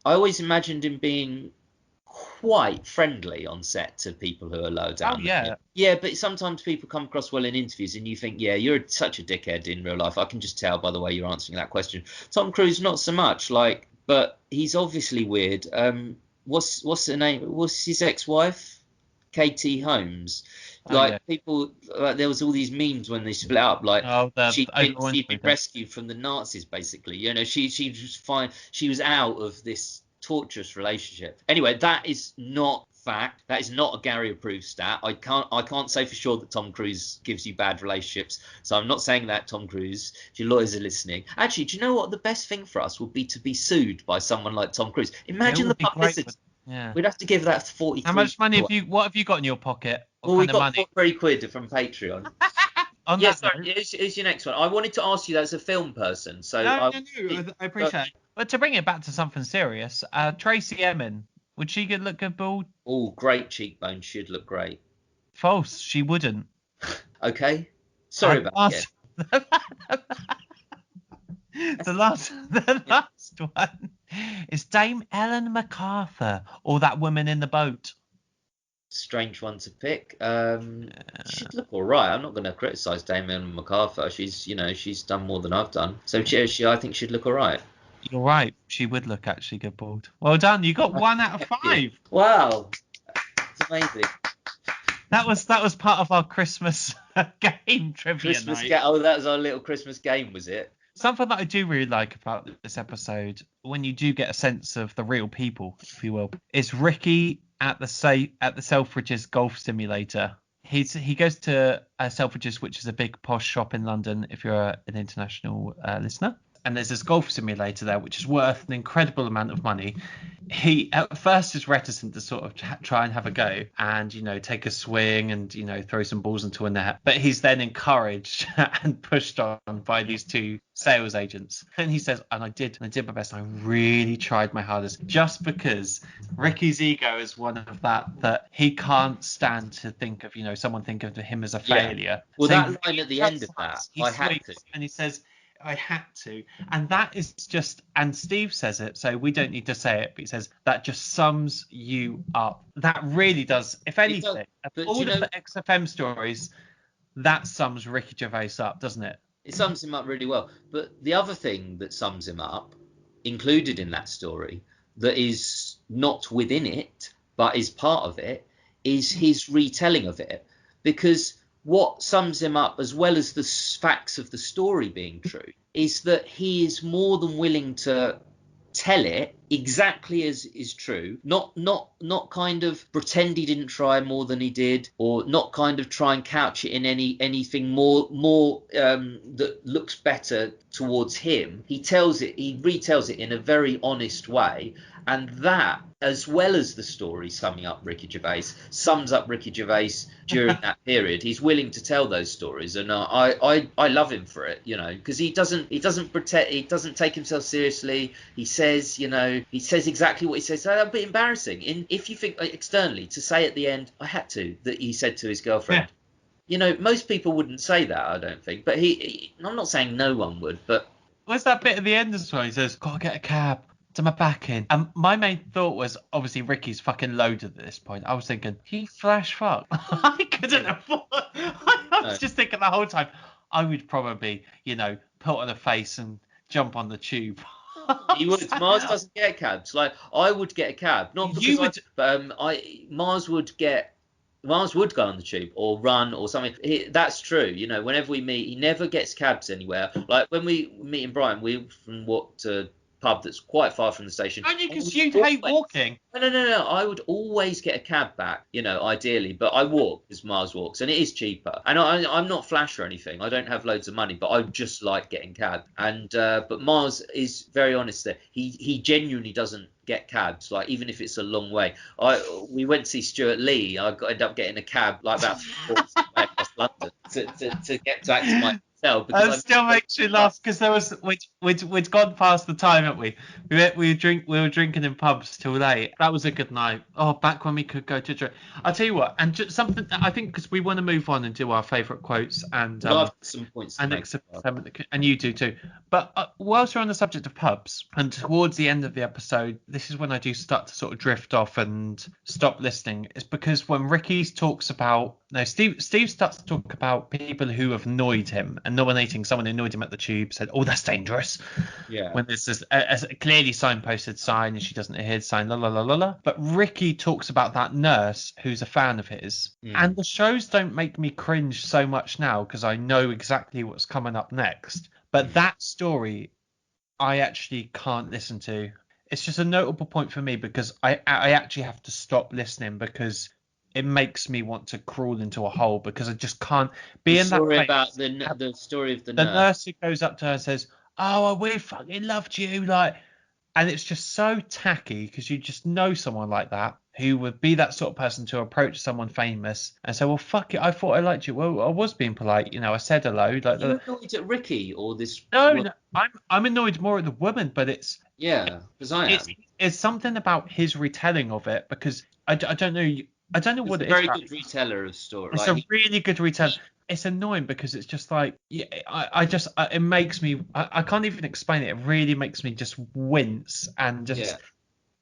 B: always imagined him being quite friendly on set to people who are low down.
A: Oh, yeah.
B: Yeah, but sometimes people come across well in interviews and you think, yeah, you're such a dickhead in real life. I can just tell by the way you're answering that question. Tom Cruise, not so much, but he's obviously weird. What's her name? What's his ex-wife? Katie Holmes. People, there was all these memes when they split up, she'd been rescued from the Nazis, basically. She was fine. She was out of this torturous relationship. Anyway, that is not fact. That is not a Gary approved stat. I can't say for sure that Tom Cruise gives you bad relationships. So I'm not saying that, Tom Cruise. If your lawyers are listening, actually, do you know what the best thing for us would be? To be sued by someone like Tom Cruise. Imagine the publicity.
A: Yeah.
B: We'd have to give that 40.
A: How much money what have you got in your pocket?
B: We got 40 quid from Patreon. Here's your next one. I wanted to ask you that as a film person. So
A: I appreciate it. But to bring it back to something serious, Tracy Emin, would she look good bald?
B: Oh, great cheekbones. She'd look great.
A: False. She wouldn't.
B: Okay. Sorry about that.
A: The last one is Dame Ellen MacArthur, or that woman in the boat.
B: Strange one to pick. She'd look all right. I'm not going to criticise Dame Ellen MacArthur. She's done more than I've done. So I think she'd look all right.
A: You're right. She would look actually good bald. Well done. You got 1 out of 5.
B: Wow. It's amazing.
A: That was part of our Christmas game trivia night.
B: That was our little Christmas game, was it?
A: Something that I do really like about this episode, when you do get a sense of the real people, if you will, is Ricky at the Selfridges golf simulator. He goes to Selfridges, which is a big posh shop in London, if you're an international listener. And there's this golf simulator there, which is worth an incredible amount of money. He at first is reticent to sort of try and have a go and, take a swing and, throw some balls into a net. But he's then encouraged and pushed on by these 2 sales agents. And he says, and I did my best. I really tried my hardest, just because Ricky's ego is one of that he can't stand to think of, someone think of him as a failure.
B: Yeah. Well, so that line at the end of that, I had to.
A: And he says, I had to. And that is just, and Steve says it, so we don't need to say it, but he says that just sums you up. That really does. If anything, all of the XFM stories, that sums Ricky Gervais up, doesn't it?
B: It sums him up really well. But the other thing that sums him up, included in that story, that is not within it, but is part of it, is his retelling of it. Because what sums him up, as well as the facts of the story being true, is that he is more than willing to tell it exactly as is true, not kind of pretend he didn't try more than he did, or not kind of try and couch it in anything more that looks better towards him. He retells it in a very honest way, and that, as well as the story summing up Ricky Gervais, sums up Ricky Gervais during that period. He's willing to tell those stories, and I love him for it, because he doesn't pretend, he doesn't take himself seriously. He says exactly what he says. So that'd be embarrassing. If you think externally, to say at the end, I had to, that he said to his girlfriend. Yeah. Most people wouldn't say that, I don't think. But I'm not saying no one would, but
A: where's that bit at the end as well? He says, "Gotta get a cab to my back in." And my main thought was, obviously Ricky's fucking loaded at this point. I was thinking, he flash fuck. I couldn't afford. I was just thinking the whole time, I would probably, put on a face and jump on the tube.
B: He would. Mars doesn't get cabs. Like, I would get a cab, not because Mars would go on the tube or run or something. That's true. Whenever we meet, he never gets cabs anywhere. Like when we meet in Brighton, we're from pub that's quite far from the station.
A: Only because you hate walking.
B: No. I would always get a cab back, ideally, but I walk because Mars walks, and it is cheaper. And I'm not flash or anything. I don't have loads of money, but I just like getting cab. And but Mars is very honest there. He genuinely doesn't get cabs, like even if it's a long way. We went to see Stuart Lee. Ended up getting a cab like about 3 quarters of the way across London to get back to my hotel.
A: That still makes me laugh because there was we'd gone past the time, hadn't we? We were drinking in pubs till late. That was a good night. Oh, back when we could go to drink. I'll tell you what, and just something I think because we want to move on and do our favourite quotes and
B: I've got some points to make.
A: And you do too. But whilst we're on the subject of pubs, and towards the end of the episode, this is when I do start to sort of drift off and stop listening. It's because when Ricky talks about Steve starts to talk about people who have annoyed him and nominating someone who annoyed him at the Tube, said, "Oh, that's dangerous."
B: Yeah.
A: When there's this a clearly signposted sign and she doesn't hear the sign, la la la la la. But Ricky talks about that nurse who's a fan of his, and the shows don't make me cringe so much now because I know exactly what's coming up next. But that story, I actually can't listen to. It's just a notable point for me because I actually have to stop listening because it makes me want to crawl into a hole because I just can't be in that place.
B: About the story of the
A: nurse who goes up to her and says, "Oh, we fucking loved you," and it's just so tacky because you just know someone like that who would be that sort of person to approach someone famous and say, "Well, fuck it, I thought I liked you." Well, I was being polite, I said hello. Like,
B: you annoyed at Ricky or this?
A: No, I'm annoyed more at the woman, but it's
B: because I am.
A: It's something about his retelling of it because I don't know. I don't know what it is.
B: It's a very good reteller of story.
A: It's a really good reteller. It's annoying because it's just like, it makes me, I can't even explain it. It really makes me just wince and just,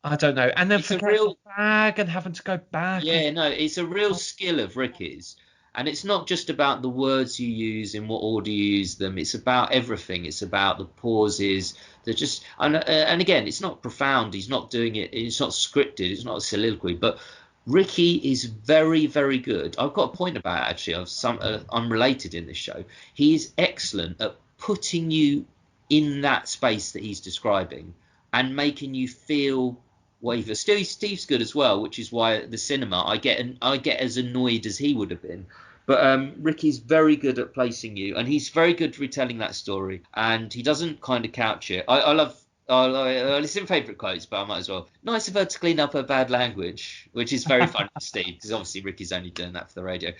A: I don't know. And then forget the bag and having to go back.
B: Yeah, no, it's a real skill of Ricky's. And it's not just about the words you use, in what order you use them. It's about everything. It's about the pauses. They're just, and again, it's not profound. He's not doing it. It's not scripted. It's not a soliloquy. But Ricky is very, very good. I've got a point about it, actually, of some unrelated in this show. He is excellent at putting you in that space that he's describing and making you feel whatever. Steve's good as well, which is why at the cinema I get as annoyed as he would have been. But Ricky's very good at placing you, and he's very good at retelling that story, and he doesn't kind of couch it. I love. It's in favourite quotes, but I might as well. Nice of her to clean up her bad language, which is very funny to Steve, because obviously Ricky's only doing that for the radio.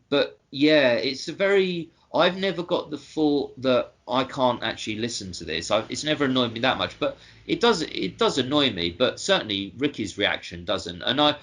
B: But yeah, it's a very. I've never got the thought that I can't actually listen to this. It's never annoyed me that much, but it does annoy me. But certainly Ricky's reaction doesn't. And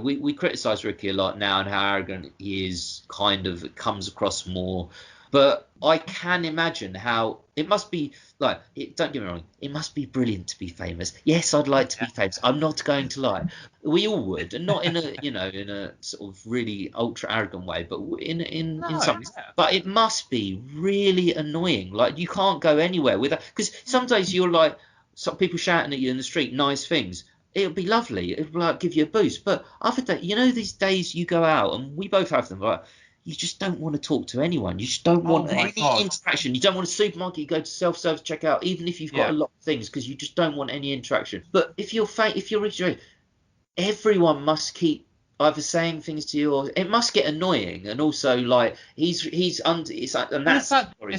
B: we criticise Ricky a lot now and how arrogant he is. Kind of comes across more. But I can imagine how it must be like. Don't get me wrong. It must be brilliant to be famous. Yes, I'd like to be famous. I'm not going to lie. We all would, and not in a in a sort of really ultra arrogant way, but in some. Yeah. But it must be really annoying. Like you can't go anywhere without, because some days you're like, some people shouting at you in the street, nice things. It'll be lovely. It'll like give you a boost. But other days, these days you go out, and we both have them. Like, you just don't want to talk to anyone. You just don't want any interaction. You don't want a supermarket. You go to self-service checkout, even if you've got a lot of things, because you just don't want any interaction. But if you're rich, everyone must keep either saying things to you, or it must get annoying. And also, like it's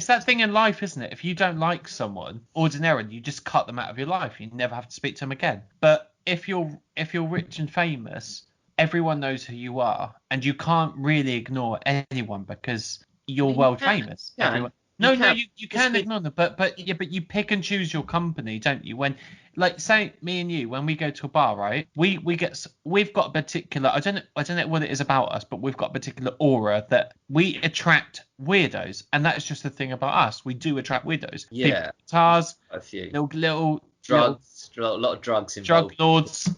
A: that thing in life, isn't it? If you don't like someone, ordinarily you just cut them out of your life. You never have to speak to them again. But if you're rich and famous, everyone knows who you are, and you can't really ignore anyone because you're world famous. Everyone. You can ignore them, but you pick and choose your company, don't you? When, like, say me and you, when we go to a bar, right? We've got a particular, I don't know what it is about us, but we've got a particular aura that we attract weirdos, and that's just the thing about us. We do attract weirdos.
B: Yeah,
A: guitars,
B: a few
A: little
B: drugs, a lot of drugs involved.
A: Drug lords,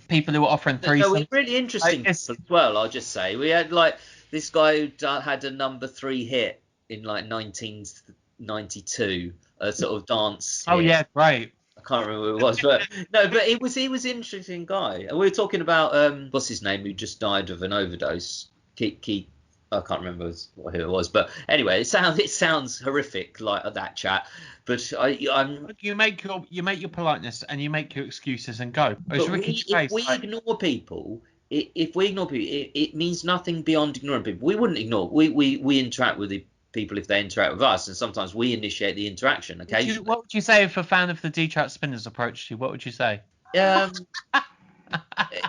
A: people who are offering threesomes.
B: No, it's really interesting as well. I'll just say we had like this guy who had a number 3 hit in like 1992, a sort of dance.
A: Oh yeah, great.
B: I can't remember who it was, but no, but he was an interesting guy. And we were talking about what's his name, who just died of an overdose. Keith I can't remember who it was, but anyway, it sounds horrific, like that chat. But I'm.
A: You make your politeness and you make your excuses and go. It's
B: But
A: Ricky
B: if
A: Gervais.
B: we ignore people, if we ignore people, it means nothing beyond ignoring people. We wouldn't ignore. We interact with the people if they interact with us, and sometimes we initiate the interaction. Occasionally.
A: What would you say if a fan of the D-Trout Spinners approached you? What would you say?
B: Is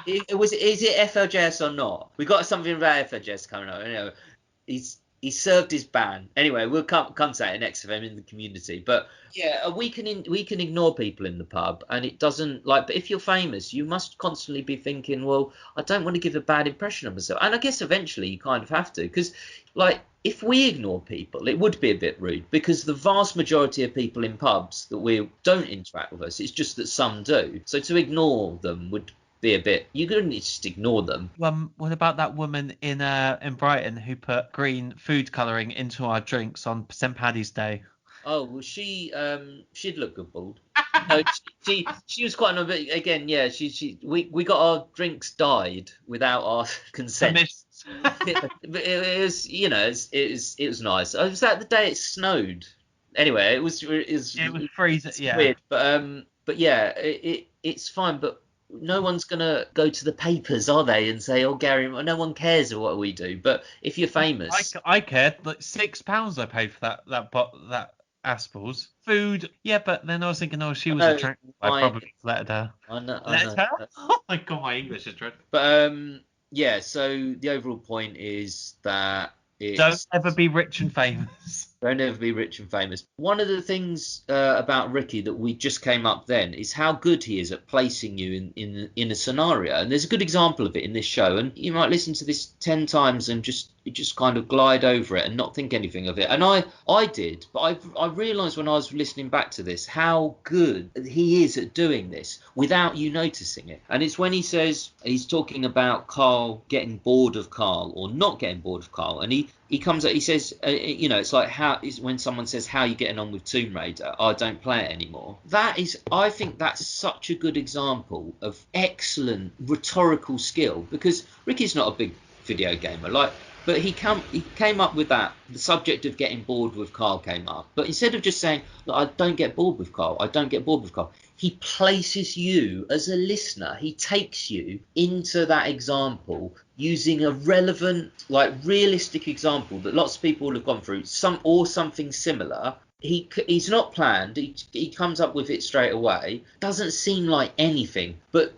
B: it FLJS or not? We got something about FLJS coming up. Anyway, he served his ban. Anyway, we'll come to that next of him in the community. But yeah, we can ignore people in the pub, and it doesn't like. But if you're famous, you must constantly be thinking, well, I don't want to give a bad impression of myself. And I guess eventually you kind of have to, because like if we ignore people, it would be a bit rude, because the vast majority of people in pubs that we don't interact with us, it's just that some do. So to ignore them would be a bit. You couldn't just ignore them.
A: What about that woman in Brighton who put green food colouring into our drinks on St Paddy's Day?
B: Oh, well, she'd look good bald. No, she was quite annoying. But again, yeah, we got our drinks dyed without our consent. But it was, you know, it was nice. Was that the day it snowed? Anyway, it was
A: freezing. Yeah.
B: Weird, but yeah, it's fine. But no one's gonna go to the papers, are they, and say, "Oh, Gary," no one cares what we do. But if you're famous,
A: I cared. Like £6 I paid for that Aspels food. Yeah, but then I was thinking, oh, she was attractive. I probably let her.
B: I know.
A: Oh my god, my English is dreadful.
B: But yeah. So the overall point is that
A: don't ever be rich and famous.
B: Don't ever be rich and famous. One of the things about Ricky that we just came up then is how good he is at placing you in a scenario. And there's a good example of it in this show. And you might listen to this 10 times and just kind of glide over it and not think anything of it. And I did, but I realised when I was listening back to this how good he is at doing this without you noticing it. And it's when he says he's talking about Karl getting bored of Karl or not getting bored of Karl, and he comes out, he says, you know, it's like when someone says, how are you getting on with Tomb Raider? Oh, I don't play it anymore. I think that's such a good example of excellent rhetorical skill, because Ricky's not a big video gamer, but he came up with that. The subject of getting bored with Karl came up. But instead of just saying, look, I don't get bored with Karl, he places you as a listener. He takes you into that example using a relevant, realistic example that lots of people have gone through, something similar. He's not planned. He comes up with it straight away. Doesn't seem like anything, but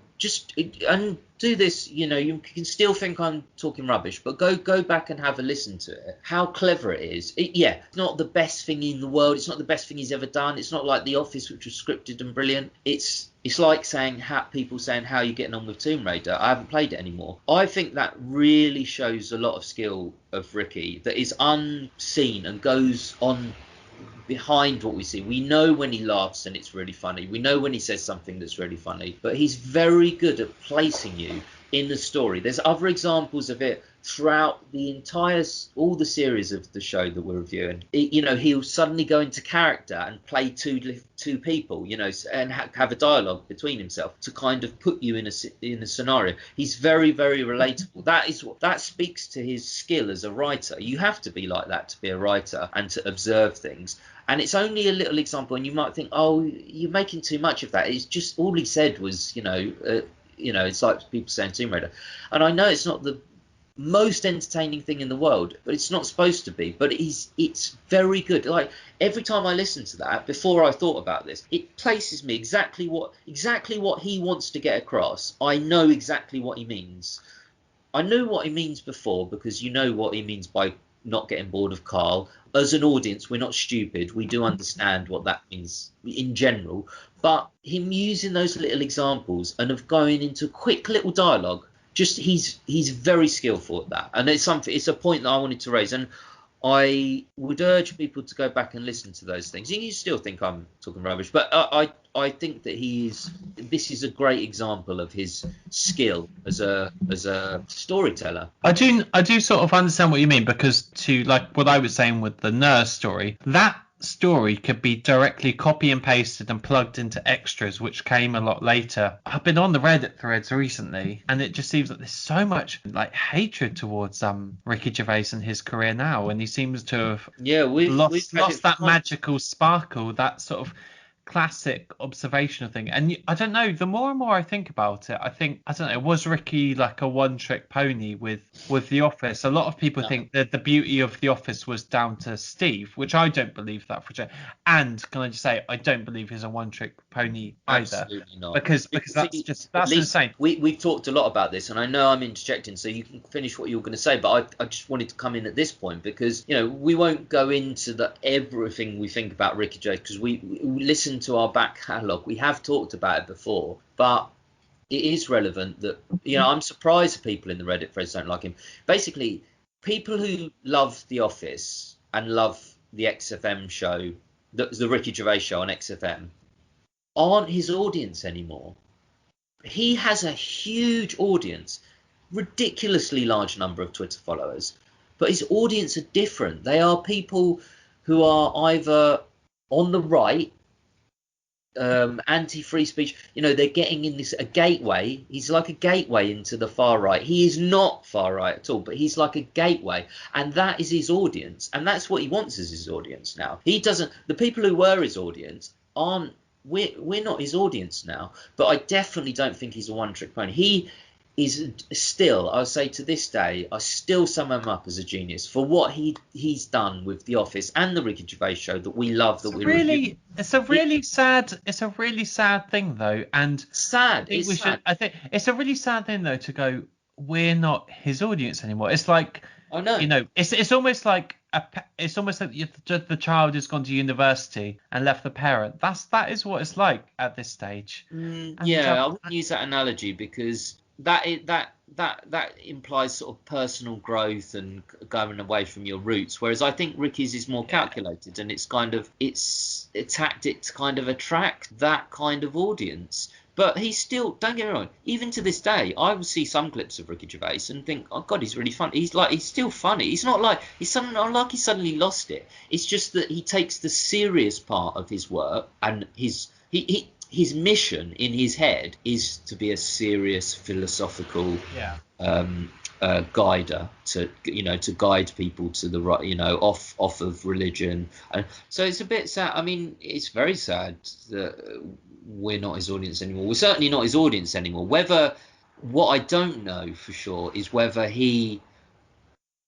B: and do this, you know, you can still think I'm talking rubbish, but go back and have a listen to it. How clever it is. It's not the best thing in the world. It's not the best thing he's ever done. It's not like The Office, which was scripted and brilliant. It's like people saying, how are you getting on with Tomb Raider? I haven't played it anymore. I think that really shows a lot of skill of Ricky that is unseen and goes on behind what we see. We know when he laughs and it's really funny. We know when he says something that's really funny. But he's very good at placing you in the story. There's other examples of it throughout all the series of the show that we're reviewing. He'll suddenly go into character and play two people, you know, and have a dialogue between himself to kind of put you in a scenario. He's very, very relatable. That speaks to his skill as a writer. You have to be like that to be a writer and to observe things. And it's only a little example, and you might think, oh, you're making too much of that. It's just all he said was, it's like people saying Tomb Raider. And I know it's not the most entertaining thing in the world, but it's not supposed to be. But it's very good. Like every time I listen to that, before I thought about this, it places me exactly what he wants to get across. I know exactly what he means. I knew what he means before, because you know what he means by not getting bored of Karl. As an audience, we're not stupid. We do understand what that means in general. But him using those little examples and of going into quick little dialogue, just he's very skillful at that. And it's a point that I wanted to raise. And I would urge people to go back and listen to those things. You still think I'm talking rubbish, but I think that this is a great example of his skill as a storyteller.
A: I do sort of understand what you mean, because to like what I was saying with the nurse story, that story could be directly copy and pasted and plugged into extras, which came a lot later. I've been on the Reddit threads recently, and it just seems like there's so much like hatred towards Ricky Gervais and his career now, and he seems to have
B: we've had it
A: lost that
B: for months.
A: magical sparkle, that sort of classic observational thing. And I don't know, the more and more I think about it, I don't know, was Ricky like a one trick pony with The Office? A lot of people
B: No,
A: think that the beauty of The Office was down to Steve, which I don't believe that for sure. And can I just say, I don't believe he's a one trick pony either,
B: absolutely not.
A: because
B: See, at
A: that's
B: least
A: insane.
B: we've talked a lot about this, and I know I'm interjecting, so you can finish what you were going to say. But I just wanted to come in at this point because we won't go into everything we think about Ricky Gervais because we listen to our back catalogue. We have talked about it before, but it is relevant that I'm surprised people in the Reddit threads don't like him. Basically, people who love The Office and love the XFM show, the Ricky Gervais show on XFM, aren't his audience anymore. He has a huge audience, ridiculously large number of Twitter followers, but his audience are different. They are people who are either on the right, anti-free speech. They're getting in a gateway. He's like a gateway into the far right. He is not far right at all, but he's like a gateway, and that is his audience, and that's what he wants as his audience now. He doesn't. The people who were his audience aren't. We're not his audience now. But I definitely don't think he's a one-trick pony. He is still, I would say to this day, I still sum him up as a genius for what he's done with The Office and the Ricky Gervais show that we love, that we review.
A: It's a really sad thing though, and
B: Sad.
A: I think it's a really sad thing though to go, we're not his audience anymore. It's like,
B: I know.
A: it's almost like the child has gone to university and left the parent. That is what it's like at this stage.
B: I wouldn't use that analogy because that implies sort of personal growth and going away from your roots, whereas I think Ricky's is more calculated, and it's a tactic to kind of attract that kind of audience. But he's still, don't get me wrong, even to this day, I will see some clips of Ricky Gervais and think, oh God, he's really funny. He's still funny. It's not like he suddenly lost it. It's just that he takes the serious part of his work, and his mission in his head is to be a serious philosophical guider, to guide people to the right, off of religion. And so it's a bit sad. I mean, it's very sad that we're not his audience anymore. We're certainly not his audience anymore. What I don't know for sure is whether he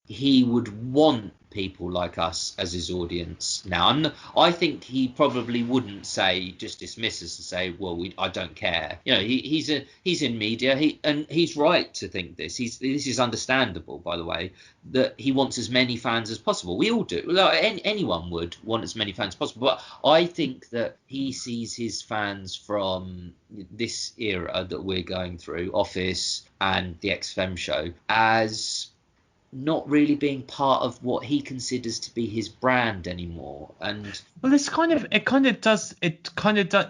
B: would want people like us as his audience now. I think he probably wouldn't just dismiss us and say, well, I don't care. He's in media, and he's right to think this. This is understandable, by the way, that he wants as many fans as possible. We all do. Anyone would want as many fans as possible. But I think that he sees his fans from this era that we're going through, Office and the XFM show, as not really being part of what he considers to be his brand anymore. And
A: well, it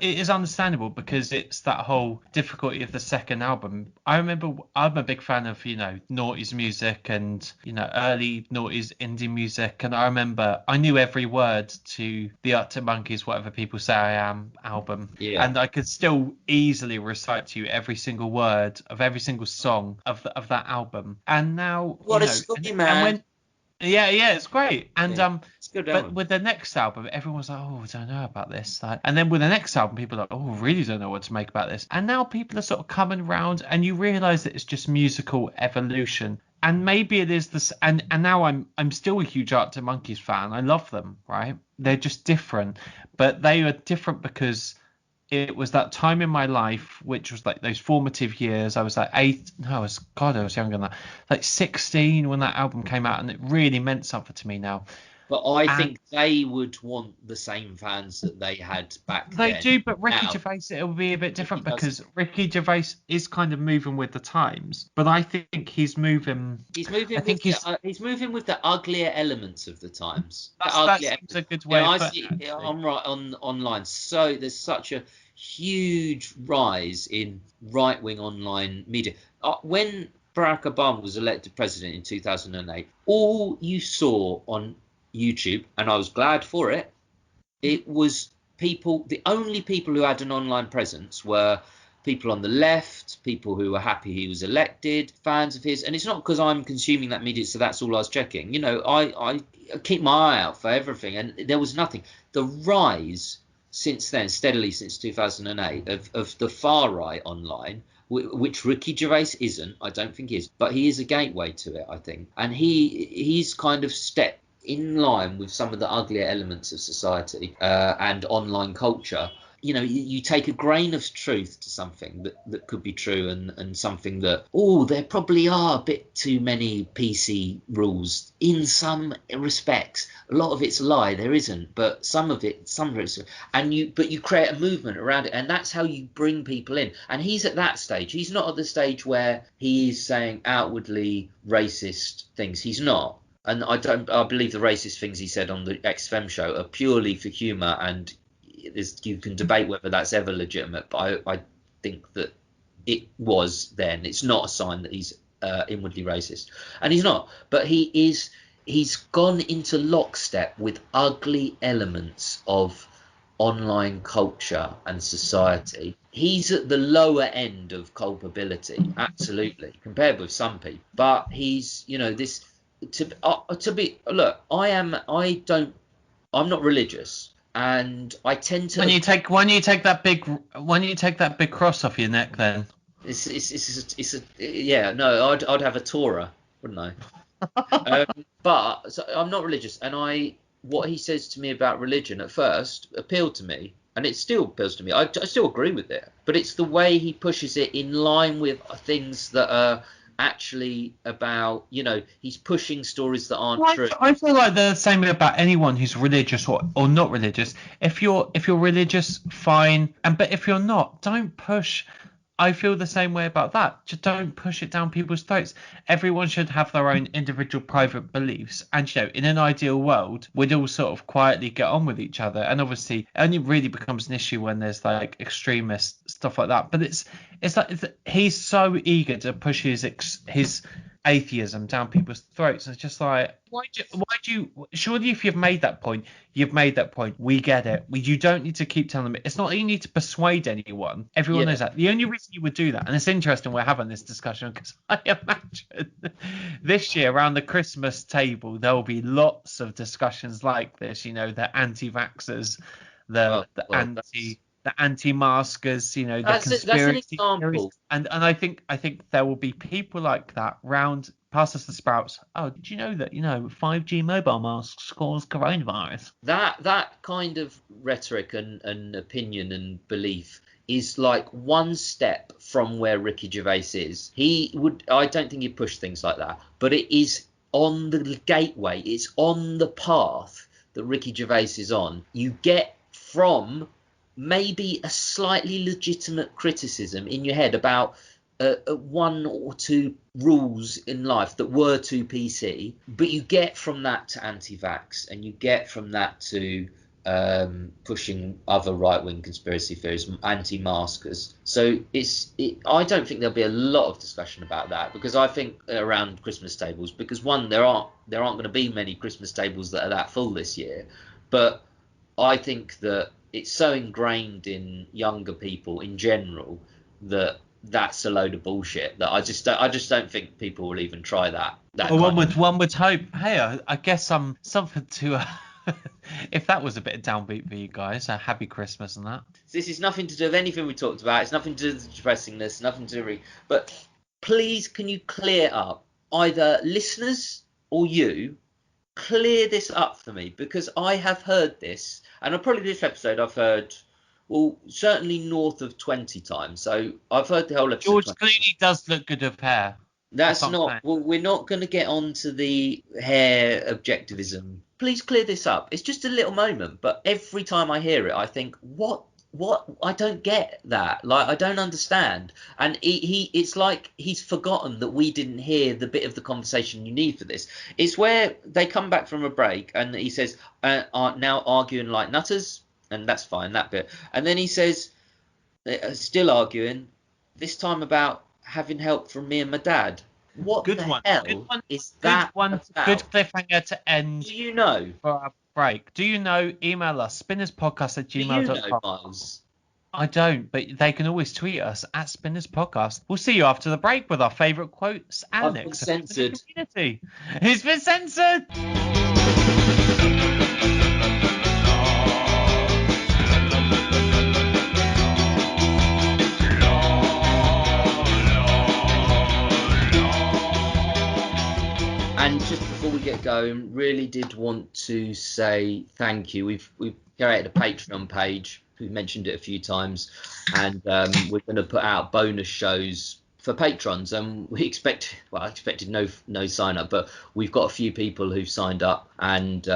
A: is understandable because it's that whole difficulty of the second album. I remember I'm a big fan of Naughty's music and early Naughty's indie music, and I remember I knew every word to the Arctic Monkeys Whatever People Say I Am album, and I could still easily recite to you every single word of every single song of that album. And now it's great. And
B: it's good
A: but with the next album, everyone's like, oh, I don't know about this. And then with the next album, people are like, oh, I really don't know what to make about this. And now people are sort of coming around, and you realise that it's just musical evolution. And maybe it is this. And now I'm still a huge Arctic Monkeys fan. I love them, right? They're just different, but they are different because it was that time in my life, which was like those formative years. I was like I was younger than that, like 16 when that album came out, and it really meant something to me now.
B: But I think they would want the same fans that they had back then.
A: They do, but Ricky Gervais, it will be a bit different because Ricky Gervais is kind of moving with the times. But I think he's moving.
B: He's moving with the uglier elements of the times.
A: That's a good way.
B: I'm right online. So there's such a huge rise in right-wing online media. When Barack Obama was elected president in 2008, all you saw on YouTube, and I was glad for it, It was people. The only people who had an online presence were people on the left, people who were happy he was elected, fans of his. And it's not because I'm consuming that media, so that's all I was checking. You know, I keep my eye out for everything, and there was nothing. The rise since then, steadily since 2008, of the far right online, which Ricky Gervais isn't, I don't think is, but he is a gateway to it, I think. And he's kind of stepped in line with some of the uglier elements of society and online culture. You know, you take a grain of truth to something that could be true, and something that, there probably are a bit too many PC rules in some respects. A lot of it's a lie, there isn't, but some of it's, and you create a movement around it, and that's how you bring people in. And he's at that stage. He's not at the stage where he's saying outwardly racist things. He's not. And I believe the racist things he said on the XFM show are purely for humour, and you can debate whether that's ever legitimate, but I think that it was then. It's not a sign that he's inwardly racist, and he's not. But he's gone into lockstep with ugly elements of online culture and society. He's at the lower end of culpability, absolutely, compared with some people. But he's, you know, this to be. Look, I'm not religious. And I tend to.
A: When you take that big cross off your neck, then
B: I'd have a Torah, wouldn't I? But so I'm not religious, and what he says to me about religion at first appealed to me, and it still appeals to me. I still agree with it, but it's the way he pushes it in line with things that are actually about, you know, he's pushing stories that aren't true.
A: I feel like the same about anyone who's religious or not religious. If you're religious, fine, but if you're not, don't push. I feel the same way about that. Just don't push it down people's throats. Everyone should have their own individual private beliefs, and you know, in an ideal world, we'd all sort of quietly get on with each other. And obviously, it only really becomes an issue when there's like extremist stuff like that. But it's like he's so eager to push his atheism down people's throats. And it's just like, why do you surely, if you've made that point, we get it. You don't need to keep telling them. It's not that you need to persuade anyone. Everyone knows that. The only reason you would do that, and it's interesting we're having this discussion, because I imagine this year around the Christmas table there will be lots of discussions like this, you know, the anti-vaxxers, the anti-maskers, you know, the conspiracy theories. And I think there will be people like that round, pass us the sprouts. Oh, did you know that, you know, 5G mobile masks cause coronavirus?
B: That kind of rhetoric and opinion and belief is like one step from where Ricky Gervais is. I don't think he'd push things like that, but it is on the gateway. It's on the path that Ricky Gervais is on. You get from maybe a slightly legitimate criticism in your head about one or two rules in life that were too PC, but you get from that to anti-vax, and you get from that to pushing other right-wing conspiracy theories, anti-maskers. So I don't think there'll be a lot of discussion about that, because I think around Christmas tables, because one, there aren't going to be many Christmas tables that are that full this year, but I think that it's so ingrained in younger people in general that that's a load of bullshit that I just don't think people will even try that.
A: Well, one would hope. Hey, I guess something to. If that was a bit of downbeat for you guys, a happy Christmas and that.
B: This is nothing to do with anything we talked about. It's nothing to do with depressingness. Nothing to do with. But please, can you clear up, either listeners or you? Clear this up for me, because I have heard this, and probably this episode I've heard, well, certainly north of 20 times. So I've heard the whole episode.
A: George Clooney does look good with hair.
B: That's not. Well, we're not going to get on to the hair objectivism. Please clear this up. It's just a little moment, but every time I hear it, I think, what? I don't get that. Like, I don't understand. And it's like he's forgotten that we didn't hear the bit of the conversation you need for this. It's where they come back from a break and he says, are now arguing like nutters. And that's fine, that bit. And then he says, still arguing, this time about having help from me and my dad. What
A: Good
B: the
A: one.
B: hell
A: Good one.
B: is
A: Good
B: that
A: one.
B: about?
A: Good cliffhanger to end
B: Do you know?
A: for our break. Do you know? Email us
B: Do you know,
A: spinnerspodcast@gmail.com.
B: Miles?
A: I don't, but they can always tweet us at Spinners Podcast. We'll see you after the break with our favourite quotes and
B: I've been
A: next
B: censored.
A: community. He's been censored.
B: And just before we get going, really did want to say thank you. We've created a Patreon page. We've mentioned it a few times, and we're going to put out bonus shows for patrons. And I expected no sign up, but we've got a few people who've signed up, and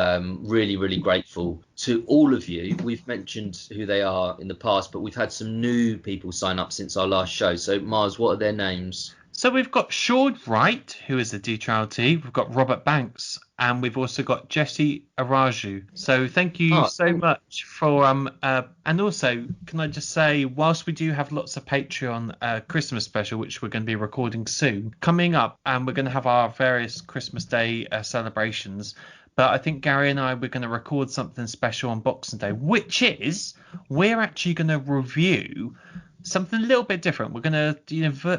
B: really grateful to all of you. We've mentioned who they are in the past, but we've had some new people sign up since our last show. So Mars, what are their names?
A: So we've got Sean Wright, who is a D-Trout-T. We've got Robert Banks, and we've also got Jesse Araju. So thank you so much for and also can I just say, whilst we do have lots of Patreon Christmas special, which we're going to be recording soon, coming up, and we're going to have our various Christmas Day celebrations. But I think Gary and I, we're going to record something special on Boxing Day, which is we're actually going to review something a little bit different. We're going to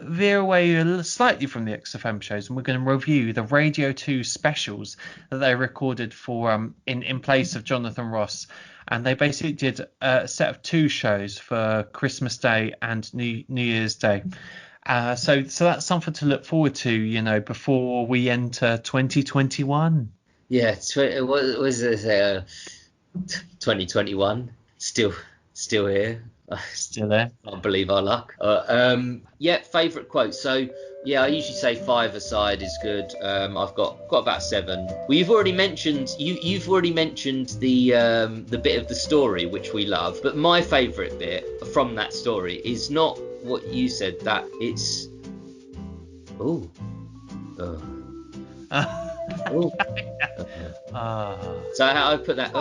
A: veer away slightly from the XFM shows, and we're going to review the Radio 2 specials that they recorded for in place of Jonathan Ross. And they basically did a set of 2 shows for Christmas Day and New Year's Day. So that's something to look forward to, before we enter 2021.
B: Yeah, what was it? 2021, still here.
A: Still there.
B: Can't believe our luck. Favourite quote. So yeah, I usually say 5 aside is good. I've got about 7. Well, you've already mentioned the bit of the story which we love, but my favourite bit from that story is not what you said. That it's oh. So how I put that?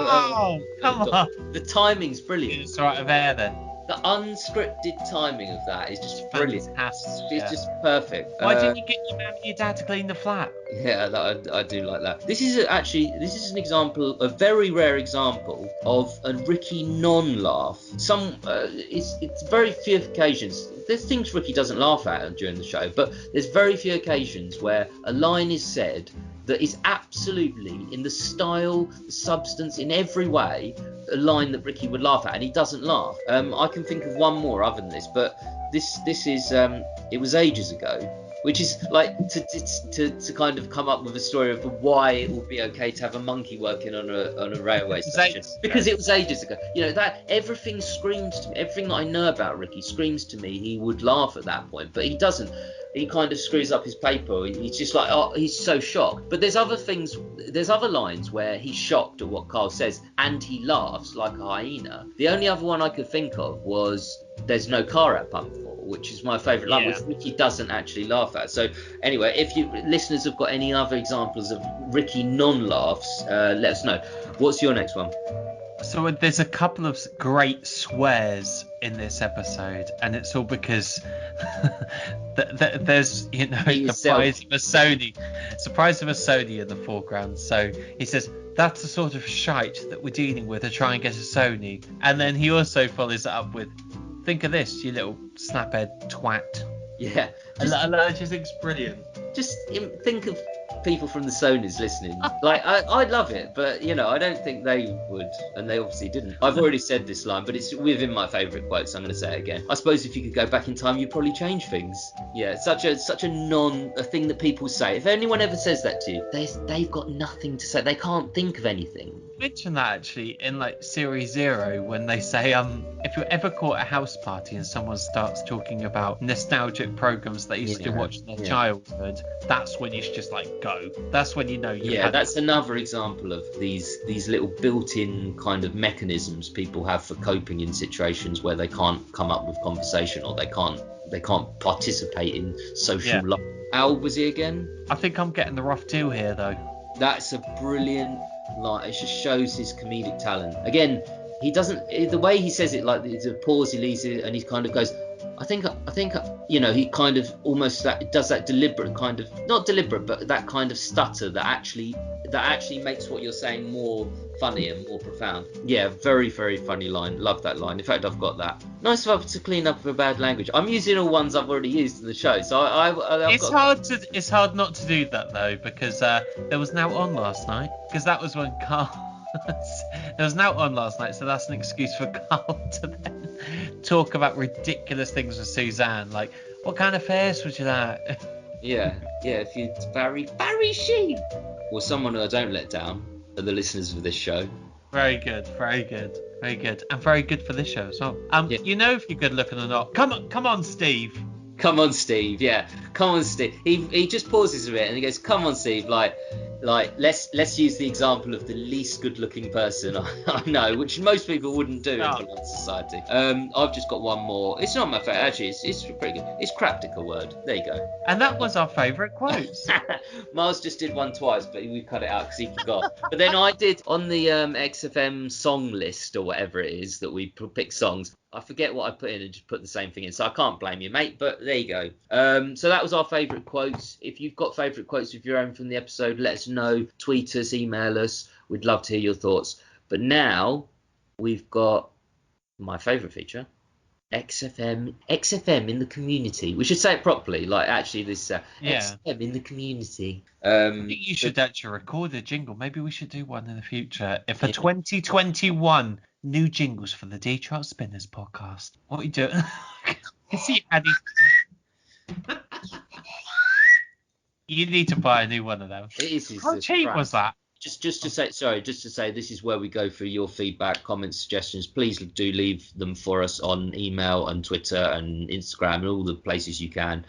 A: Come on!
B: The timing's brilliant.
A: It's right there then.
B: The unscripted timing of that is just brilliant.
A: Fantastic.
B: It's just perfect.
A: Why didn't you get your mum and your dad to clean the flat?
B: Yeah, I do like that. This is an example, a very rare example of a Ricky non-laugh. It's very few occasions. There's things Ricky doesn't laugh at during the show, but there's very few occasions where a line is said that is absolutely in the style, the substance, in every way, a line that Ricky would laugh at, and he doesn't laugh. I can think of one more other than this, but this is it was ages ago, which is like to kind of come up with a story of why it would be okay to have a monkey working on a railway station, because it was ages ago. That everything screams to me, everything that I know about Ricky screams to me he would laugh at that point, but he doesn't. He kind of screws up his paper. He's just like, he's so shocked. But there's other lines where he's shocked at what Karl says and he laughs like a hyena. The only other one I could think of was "There's no car at Pump 4," which is my favourite line, which Ricky doesn't actually laugh at. So anyway, if you listeners have got any other examples of Ricky non-laughs, let us know. What's your next one?
A: So there's a couple of great swears in this episode, and it's all because there's the prize of a Sony in the foreground. So he says, "That's the sort of shite that we're dealing with to try and get a Sony," and then he also follows it up with, "Think of this, you little snaphead twat."
B: Yeah,
A: I just think it's brilliant.
B: Just think of people from the Sonys listening. Like, I'd love it, but I don't think they would, and they obviously didn't. I've already said this line, but it's within my favourite quotes. So I'm going to say it again. I suppose if you could go back in time, you'd probably change things. Yeah, such a thing that people say. If anyone ever says that to you, they've got nothing to say. They can't think of anything.
A: Mention that actually in like Series 0 when they say if you're ever caught at a house party and someone starts talking about nostalgic programs they used to watch in their childhood, that's when you should just like go. That's when you know that's
B: another example of these little built-in kind of mechanisms people have for coping in situations where they can't come up with conversation, or they can't participate in social life. How old was he again?
A: I think I'm getting the rough deal here though.
B: That's a brilliant line. It just shows his comedic talent. Again, he doesn't, the way he says it, like the pause he leaves it, and he kind of goes, I think he kind of almost does that deliberate kind of, not deliberate, but that kind of stutter that actually makes what you're saying more funny and more profound. Yeah, very, very funny line. Love that line. In fact, I've got that. Nice of us to clean up for bad language. I'm using all ones I've already used in the show, so
A: It's hard not to do that though, because there was Now On last night, because that was when Karl. There was Now On last night, so that's an excuse for Karl to then talk about ridiculous things with Suzanne, like what kind of face would you like?
B: Yeah. If you Barry Sheen, or someone who I don't let down are the listeners of this show.
A: Very good, and very good for this show as well. Yeah. You know if you're good looking or not. Come on, Steve.
B: Come on, Steve. Yeah, come on, Steve. He just pauses a bit and he goes, "Come on, Steve. Like let's use the example of the least good-looking person I know, which most people wouldn't do in polite society." I've just got one more. It's not my favourite, actually. It's pretty good. It's Craptic a word. There you go.
A: And that was our favourite quotes.
B: Miles just did one twice, but we cut it out because he forgot. But then I did on the XFM song list or whatever it is that we pick songs. I forget what I put in and just put the same thing in, so I can't blame you, mate, but there you go. So that was our favourite quotes. If you've got favourite quotes of your own from the episode, let us know. Tweet us, email us. We'd love to hear your thoughts. But now we've got my favourite feature, XFM in the community. We should say it properly, like actually this XFM in the community.
A: I think you should actually record a jingle. Maybe we should do one in the future. If for 2021... new jingles for the Trout Spinners podcast. What are you doing? See, Andy. You need to buy a new one of them. How cheap was that?
B: Just to say, this is where we go for your feedback, comments, suggestions. Please do leave them for us on email and Twitter and Instagram and all the places you can.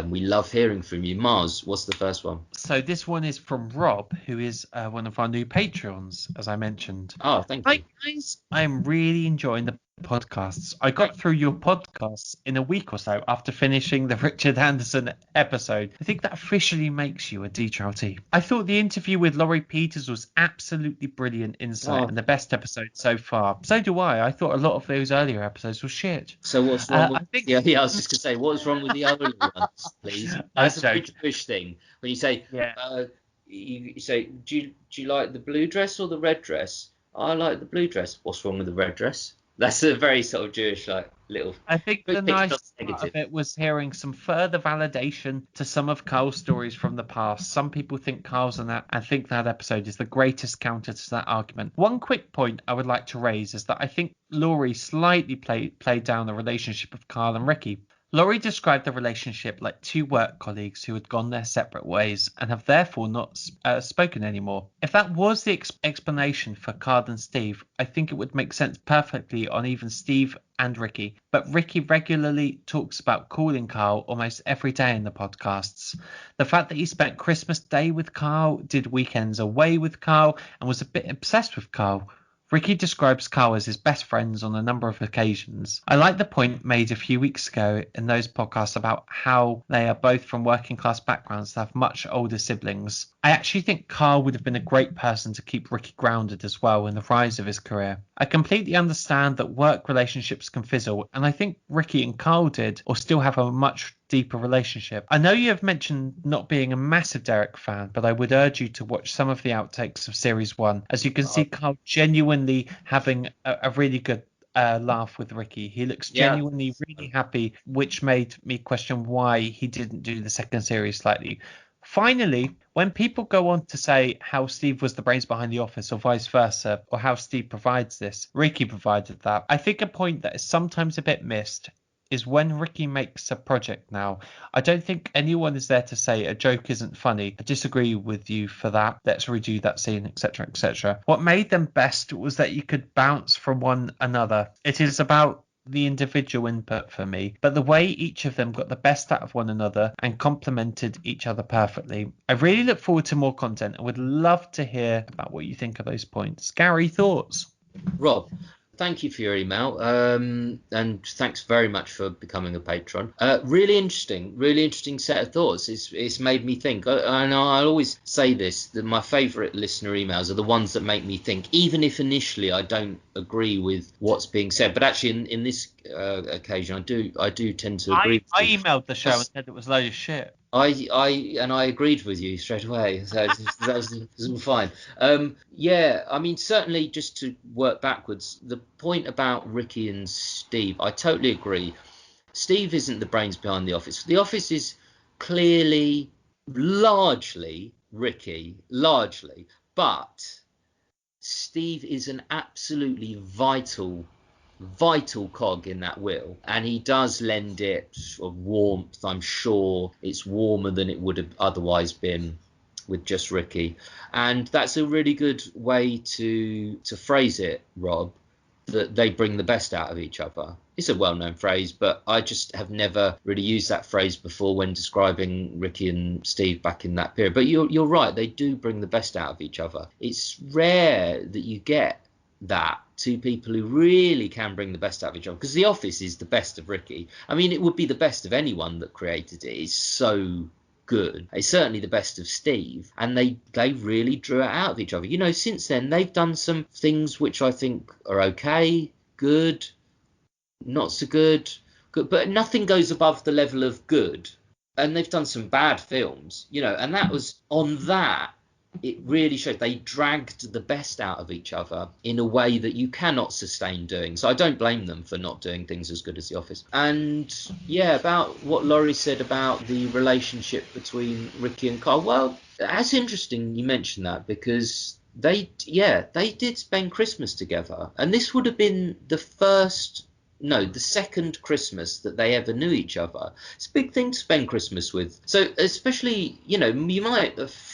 B: We love hearing from you. Mars, what's the first one?
A: So this one is from Rob, who is one of our new Patreons, as I mentioned.
B: Oh, thank you.
A: Hi, guys. I'm really enjoying the podcasts. I got through your podcasts in a week or so after finishing the Richard Anderson episode. I think that officially makes you a D-Troutee. I thought the interview with Laurie Peters was absolutely brilliant insight and the best episode so far. So do I. I thought a lot of those earlier episodes were shit.
B: So what's wrong with... I was just going to say, what's wrong with the other ones, please? That's a very Jewish thing. When you say, you say, do you like the blue dress or the red dress? I like the blue dress. What's wrong with the red dress? That's a very sort of Jewish, like, little...
A: I think the nice part of it was hearing some further validation to some of Karl's stories from the past. Some people think Karl's on that and think that episode is the greatest counter to that argument. One quick point I would like to raise is that I think Laurie slightly played down the relationship of Karl and Ricky. Laurie described the relationship like two work colleagues who had gone their separate ways and have therefore not spoken anymore. If that was the explanation for Karl and Steve, I think it would make sense perfectly on even Steve and Ricky. But Ricky regularly talks about calling Karl almost every day in the podcasts. The fact that he spent Christmas Day with Karl, did weekends away with Karl, and was a bit obsessed with Karl. Ricky describes Karl as his best friends on a number of occasions. I like the point made a few weeks ago in those podcasts about how they are both from working class backgrounds that have much older siblings. I actually think Karl would have been a great person to keep Ricky grounded as well in the rise of his career. I completely understand that work relationships can fizzle, and I think Ricky and Karl did, or still have a much deeper relationship. I know you have mentioned not being a massive Derek fan, but I would urge you to watch some of the outtakes of Series 1, as you can see Karl genuinely having a really good laugh with Ricky. He looks genuinely really happy, which made me question why he didn't do the second series slightly. Finally, when people go on to say how Steve was the brains behind The Office or vice versa, or how Steve provides this, Ricky provided that, I think a point that is sometimes a bit missed is when Ricky makes a project now. I don't think anyone is there to say a joke isn't funny. I disagree with you for that. Let's redo that scene, etc., etc. What made them best was that you could bounce from one another. It is about the individual input for me, but the way each of them got the best out of one another and complemented each other perfectly. I really look forward to more content and would love to hear about what you think of those points. Gary, thoughts?
B: Rob, thank you for your email, and thanks very much for becoming a patron. Really interesting set of thoughts. It's made me think, and I always say this, that my favourite listener emails are the ones that make me think, even if initially I don't agree with what's being said. But actually, in this occasion, I do tend to agree.
A: I emailed the show and said it was a load of shit.
B: I agreed with you straight away, so that was all fine. Yeah, I mean, certainly, just to work backwards, the point about Ricky and Steve, I totally agree. Steve isn't the brains behind The Office. The Office is clearly, largely Ricky, but Steve is an absolutely vital cog in that wheel, and he does lend it sort of warmth. I'm sure it's warmer than it would have otherwise been with just Ricky, and that's a really good way to phrase it, Rob, that they bring the best out of each other. It's a well-known phrase, but I just have never really used that phrase before when describing Ricky and Steve back in that period. But you're right, they do bring the best out of each other. It's rare that you get that, two people who really can bring the best out of each other, because The Office is the best of Ricky. I mean, it would be the best of anyone that created it. It's so good. It's certainly the best of Steve, and they really drew it out of each other. You know, since then they've done some things which I think are okay, good, not so good, but nothing goes above the level of good. And they've done some bad films, you know, and that was on that. It really showed they dragged the best out of each other in a way that you cannot sustain doing. So I don't blame them for not doing things as good as The Office. And yeah, about what Laurie said about the relationship between Ricky and Karl. Well, that's interesting you mentioned that, because they did spend Christmas together. And this would have been the second Christmas that they ever knew each other. It's a big thing to spend Christmas with. So especially, you know,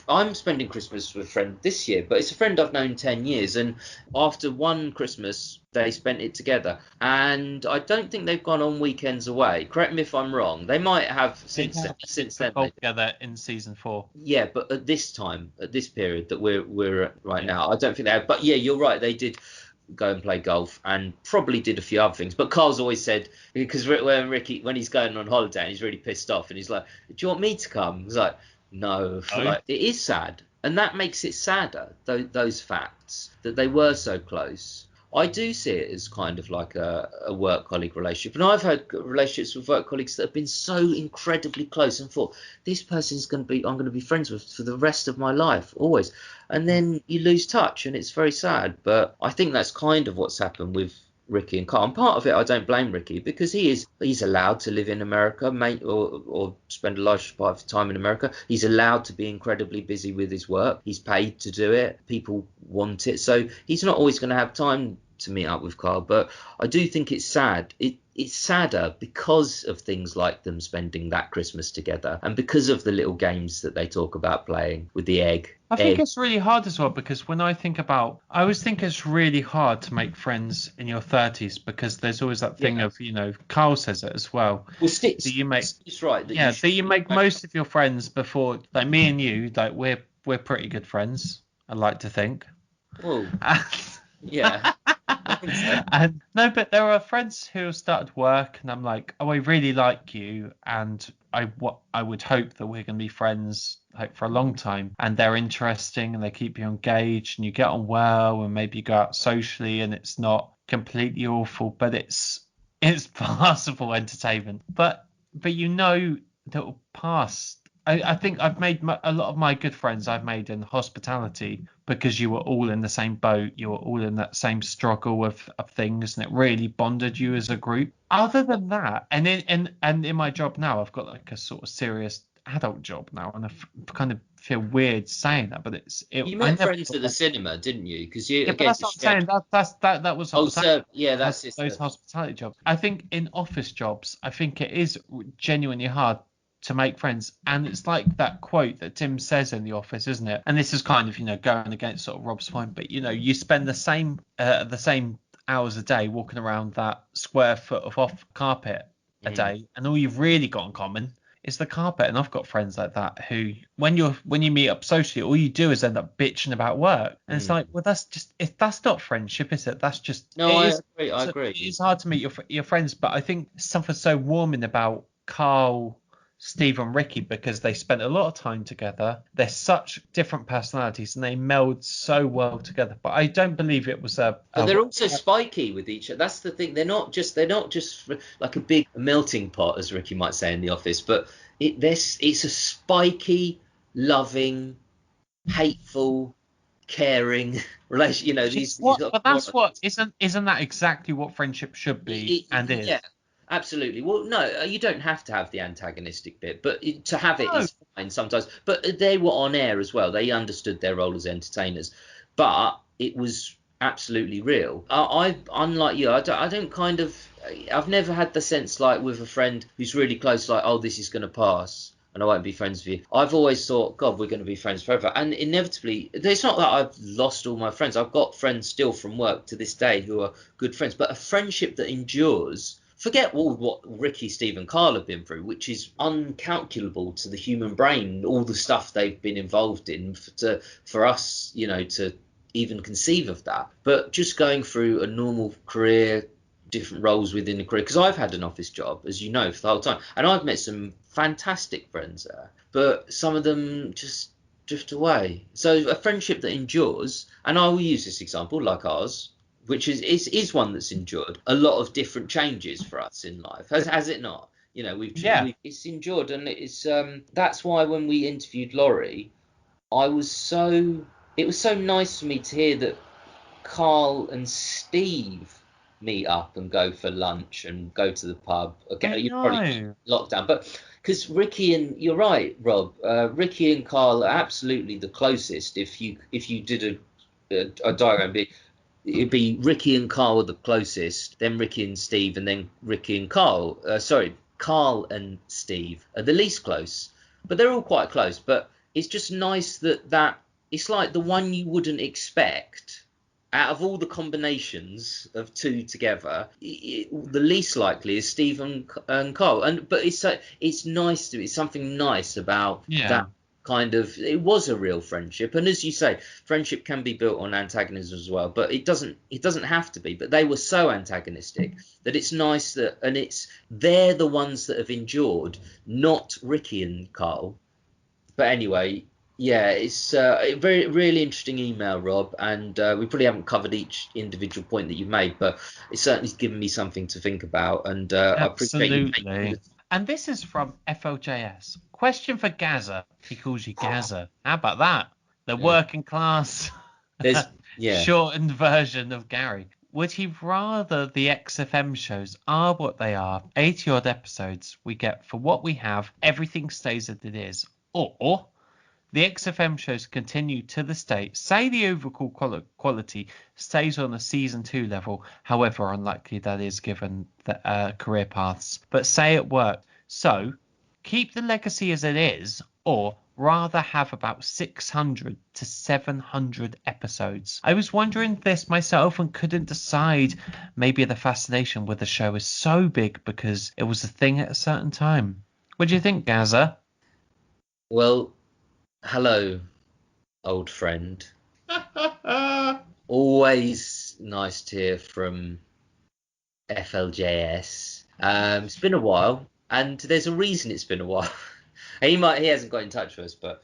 B: I'm spending Christmas with a friend this year, but it's a friend I've known 10 years. And after one Christmas, they spent it together. And I don't think they've gone on weekends away. Correct me if I'm wrong. They might have since then.
A: Together in season 4.
B: Yeah, but at this period that we're at right now, I don't think they have. But yeah, you're right. They did go and play golf and probably did a few other things. But Carl's always said, because when he's going on holiday and he's really pissed off and he's like, do you want me to come? He's like, no. Like, it is sad, and that makes it sadder, those facts that they were so close. I do see it as kind of like a work colleague relationship, and I've had relationships with work colleagues that have been so incredibly close and thought, this person's I'm going to be friends with for the rest of my life, always. And then you lose touch, and it's very sad. But I think that's kind of what's happened with Ricky and Karl. And part of it, I don't blame Ricky, because he's allowed to live in America, or spend a large part of the time in America. He's allowed to be incredibly busy with his work. He's paid to do it. People want it. So he's not always going to have time to meet up with Karl. But I do think it's sad. It's sadder because of things like them spending that Christmas together, and because of the little games that they talk about playing with the egg.
A: I think it's really hard as well, because when I always think it's really hard to make friends in your 30s, because there's always that thing of, you know, Karl says it as well.
B: Well, it's right.
A: You make most of your friends before, like me and you, like we're pretty good friends, I like to think.
B: Oh, yeah.
A: And no, but there are friends who have started work, and I'm like, oh, I really like you, and I would hope that we're going to be friends for a long time, and they're interesting and they keep you engaged and you get on well, and maybe you go out socially and it's not completely awful, but it's passable entertainment. But you know that will pass. I think I've made a lot of my good friends I've made in hospitality, because you were all in the same boat. You were all in that same struggle of things, and it really bonded you as a group. Other than that, and in my job now, I've got like a sort of serious adult job now, and I kind of feel weird saying that, but
B: you met friends at the cinema, didn't you? Because
A: but that's what I'm saying. That was
B: that's
A: those hospitality jobs. I think in office jobs, I think it is genuinely hard to make friends, and it's like that quote that Tim says in The Office, isn't it? And this is kind of, you know, going against sort of Rob's point, but you know, you spend the same hours a day walking around that square foot of off carpet a day, and all you've really got in common is the carpet. And I've got friends like that who, when you meet up socially, all you do is end up bitching about work. And it's like, well, that's not friendship, is it? That's just,
B: No,
A: it
B: I
A: is.
B: agree. I
A: So
B: agree.
A: it's hard to meet your friends, but I think something so warming about Carl, Steve and Ricky, because they spent a lot of time together. They're such different personalities and they meld so well together. But I don't believe it was
B: But they're also spiky with each other. That's the thing. They're not just like a big melting pot, as Ricky might say in The Office. But it's a spiky, loving, hateful, caring relation. You know, these
A: but that's what isn't that exactly what friendship should be and is?
B: Yeah, absolutely. Well, no, you don't have to have the antagonistic bit, but to have it is fine sometimes. But they were on air as well. They understood their role as entertainers, but it was absolutely real. Unlike you, I don't kind of. I've never had the sense like with a friend who's really close, like, oh, this is going to pass and I won't be friends with you. I've always thought, God, we're going to be friends forever. And inevitably, it's not that I've lost all my friends. I've got friends still from work to this day who are good friends. But a friendship that endures, forget all what Ricky, Steve and Karl have been through, which is uncalculable to the human brain, all the stuff they've been involved in for us, you know, to even conceive of that. But just going through a normal career, different roles within the career, because I've had an office job, as you know, for the whole time, and I've met some fantastic friends there, but some of them just drift away. So a friendship that endures, and I will use this example like ours, which is one that's endured a lot of different changes for us in life, has it not? You know, it's endured, and it's that's why when we interviewed Laurie, it was so nice for me to hear that Karl and Steve meet up and go for lunch and go to the pub. Okay, you're probably lockdown, but because Ricky and you're right, Rob. Ricky and Karl are absolutely the closest. If you did a diagram, it'd be Ricky and Karl are the closest, then Ricky and Steve, and then Ricky and Karl. Karl and Steve are the least close, but they're all quite close. But it's just nice that it's like the one you wouldn't expect. Out of all the combinations of two together, the least likely is Steve and Karl. But it's nice it's something nice about that kind of. It was a real friendship, and as you say, friendship can be built on antagonism as well. But it doesn't have to be. But they were so antagonistic that it's nice that, and they're the ones that have endured, not Ricky and Karl. But anyway. Yeah, it's a very, really interesting email, Rob, and we probably haven't covered each individual point that you made, but it's certainly given me something to think about, and I appreciate you taking the...
A: And this is from FLJS. Question for Gaza. He calls you Gaza. How about that? The working class shortened version of Gary. Would he rather the XFM shows are what they are, 80-odd episodes we get for what we have, everything stays as it is, or... the XFM shows continue to this day. Say the overall quality stays on a season 2 level, however unlikely that is given the career paths. But say it worked. So keep the legacy as it is, or rather have about 600 to 700 episodes. I was wondering this myself and couldn't decide. Maybe the fascination with the show is so big because it was a thing at a certain time. What do you think, Gaza?
B: Well, hello, old friend. Always nice to hear from FLJS. It's been a while, and there's a reason it's been a while. He hasn't got in touch with us, but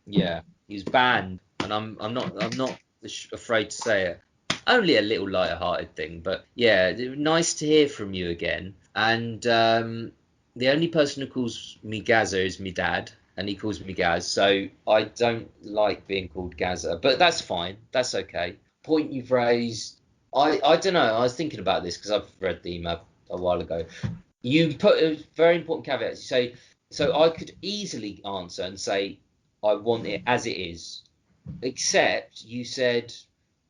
B: yeah, he was banned, and I'm not afraid to say it. Only a little lighter-hearted thing, but yeah, nice to hear from you again. And the only person who calls me Gaza is my dad. And he calls me Gaz, so I don't like being called Gaza, but that's fine. That's okay. Point you've raised, I don't know. I was thinking about this because I've read the email a while ago. You put a very important caveat. You say, so I could easily answer and say, I want it as it is, except you said,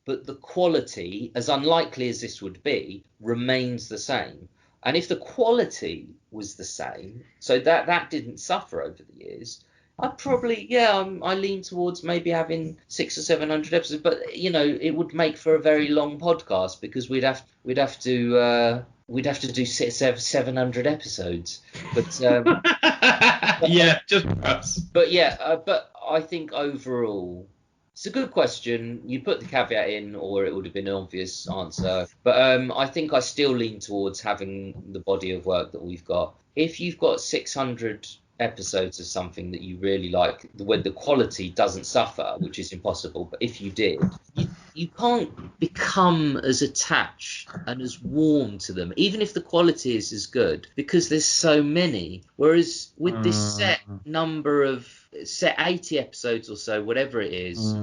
B: but the quality, as unlikely as this would be, remains the same. And if the quality was the same, so that didn't suffer over the years, I'd probably, I lean towards maybe having 600 or 700 episodes, but you know, it would make for a very long podcast because we'd have to do 700 episodes. But
A: Yeah, just for us.
B: But yeah, but I think overall, it's a good question. You put the caveat in, or it would have been an obvious answer. But I think I still lean towards having the body of work that we've got. If you've got 600 episodes of something that you really like, where the quality doesn't suffer, which is impossible, but if you did, you can't become as attached and as warm to them, even if the quality is as good, because there's so many. Whereas with this set number of set 80 episodes or so, whatever it is,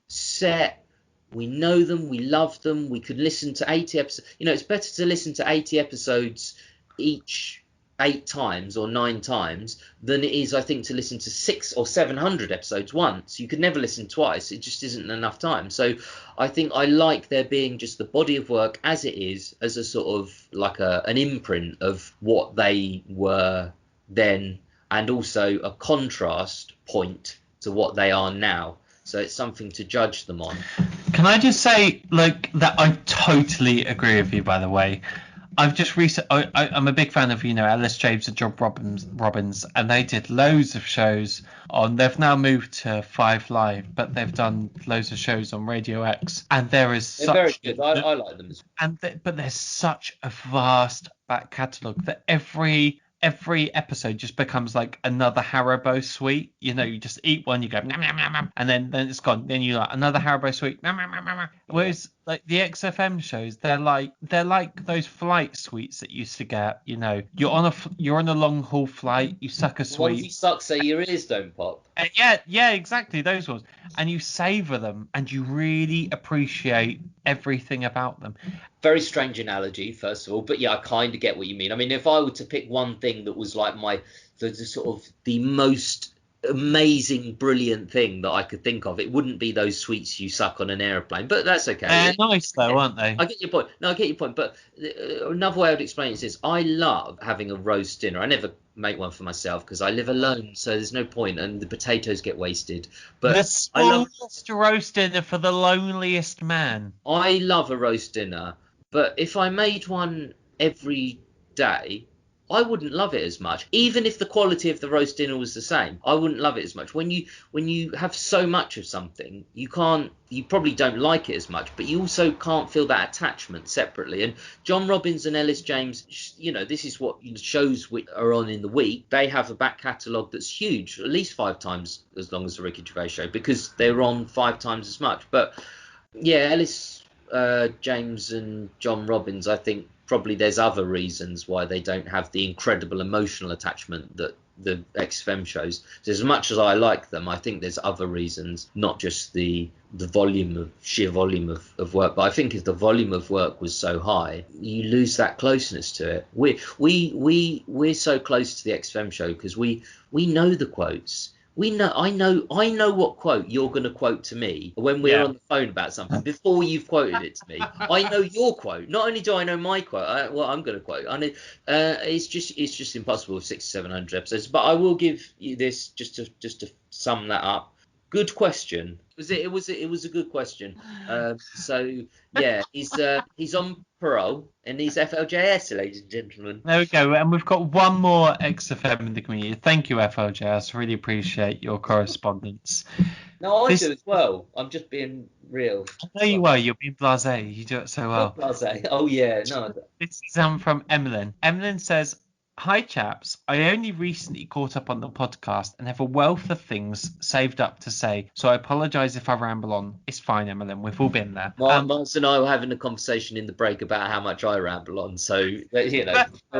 B: set, we know them, we love them, we could listen to 80 episodes. It's better to listen to 80 episodes each 8 times or 9 times than it is, I think, to listen to 600 or 700 episodes once. You could never listen twice. It just isn't enough time. So I think I like there being just the body of work as it is, as a sort of like an imprint of what they were then, and also a contrast point to what they are now. So it's something to judge them on.
A: Can I just say, like, that I totally agree with you, by the way. I've just I'm a big fan of, Ellis James and John Robbins, and they did loads of shows on. They've now moved to 5 Live, but they've done loads of shows on Radio X, and there is
B: They're
A: such
B: very good. I like them as well.
A: but there's such a vast back catalogue that every episode just becomes like another Haribo sweet. You just eat one, you go nom, nom, nom, nom, and then it's gone. Then you like another Haribo sweet. Nom, nom, nom, nom, nom. Whereas like the XFM shows, they're like those flight sweets that you used to get. You're on a long haul flight, you suck a
B: The ones you
A: sweet.
B: suck so your ears don't pop.
A: Yeah, exactly, those ones. And you savor them, and you really appreciate everything about them.
B: Very strange analogy, first of all, but yeah, I kind of get what you mean. I mean, if I were to pick one thing that was like the sort of the most amazing, brilliant thing that I could think of, it wouldn't be those sweets you suck on an airplane, but that's okay.
A: They're nice though, aren't they?
B: I get your point. No, I get your point. But another way I would explain it is this. I love having a roast dinner. I never make one for myself because I live alone, so there's no point, and the potatoes get wasted. But
A: The smallest roast dinner for the loneliest man.
B: I love a roast dinner, but if I made one every day, I wouldn't love it as much. Even if the quality of the roast dinner was the same, I wouldn't love it as much. When you have so much of something, you probably don't like it as much, but you also can't feel that attachment separately. And John Robbins and Ellis James, this is what shows are on in the week. They have a back catalogue that's huge, at least 5 times as long as the Ricky Gervais show, because they're on 5 times as much. But yeah, Ellis, James and John Robbins, I think probably there's other reasons why they don't have the incredible emotional attachment that the XFM shows. So as much as I like them, I think there's other reasons, not just the sheer volume of work. But I think if the volume of work was so high, you lose that closeness to it. We're so close to the XFM show because we know the quotes. I know what quote you're going to quote to me when we're on the phone about something before you've quoted it to me. I know your quote. Not only do I know my quote, what I'm going to quote. I know it's just impossible with 600-700 episodes. But I will give you this just to sum that up. Good question. It was a good question. So yeah, he's on parole and he's FLJS, ladies and gentlemen.
A: There we go, and we've got one more XFM in the community. Thank you, FLJS. Really appreciate your correspondence.
B: No, I do as well. I'm just being real.
A: I know you are. You're being blasé. You do it so well.
B: Blasé. Oh yeah, no.
A: This is from Emmeline. Emmeline says, "Hi chaps, I only recently caught up on the podcast and have a wealth of things saved up to say, so I apologise if I ramble on. It's fine, Emmeline, we've all been there."
B: Marks and I were having a conversation in the break about how much I ramble on, so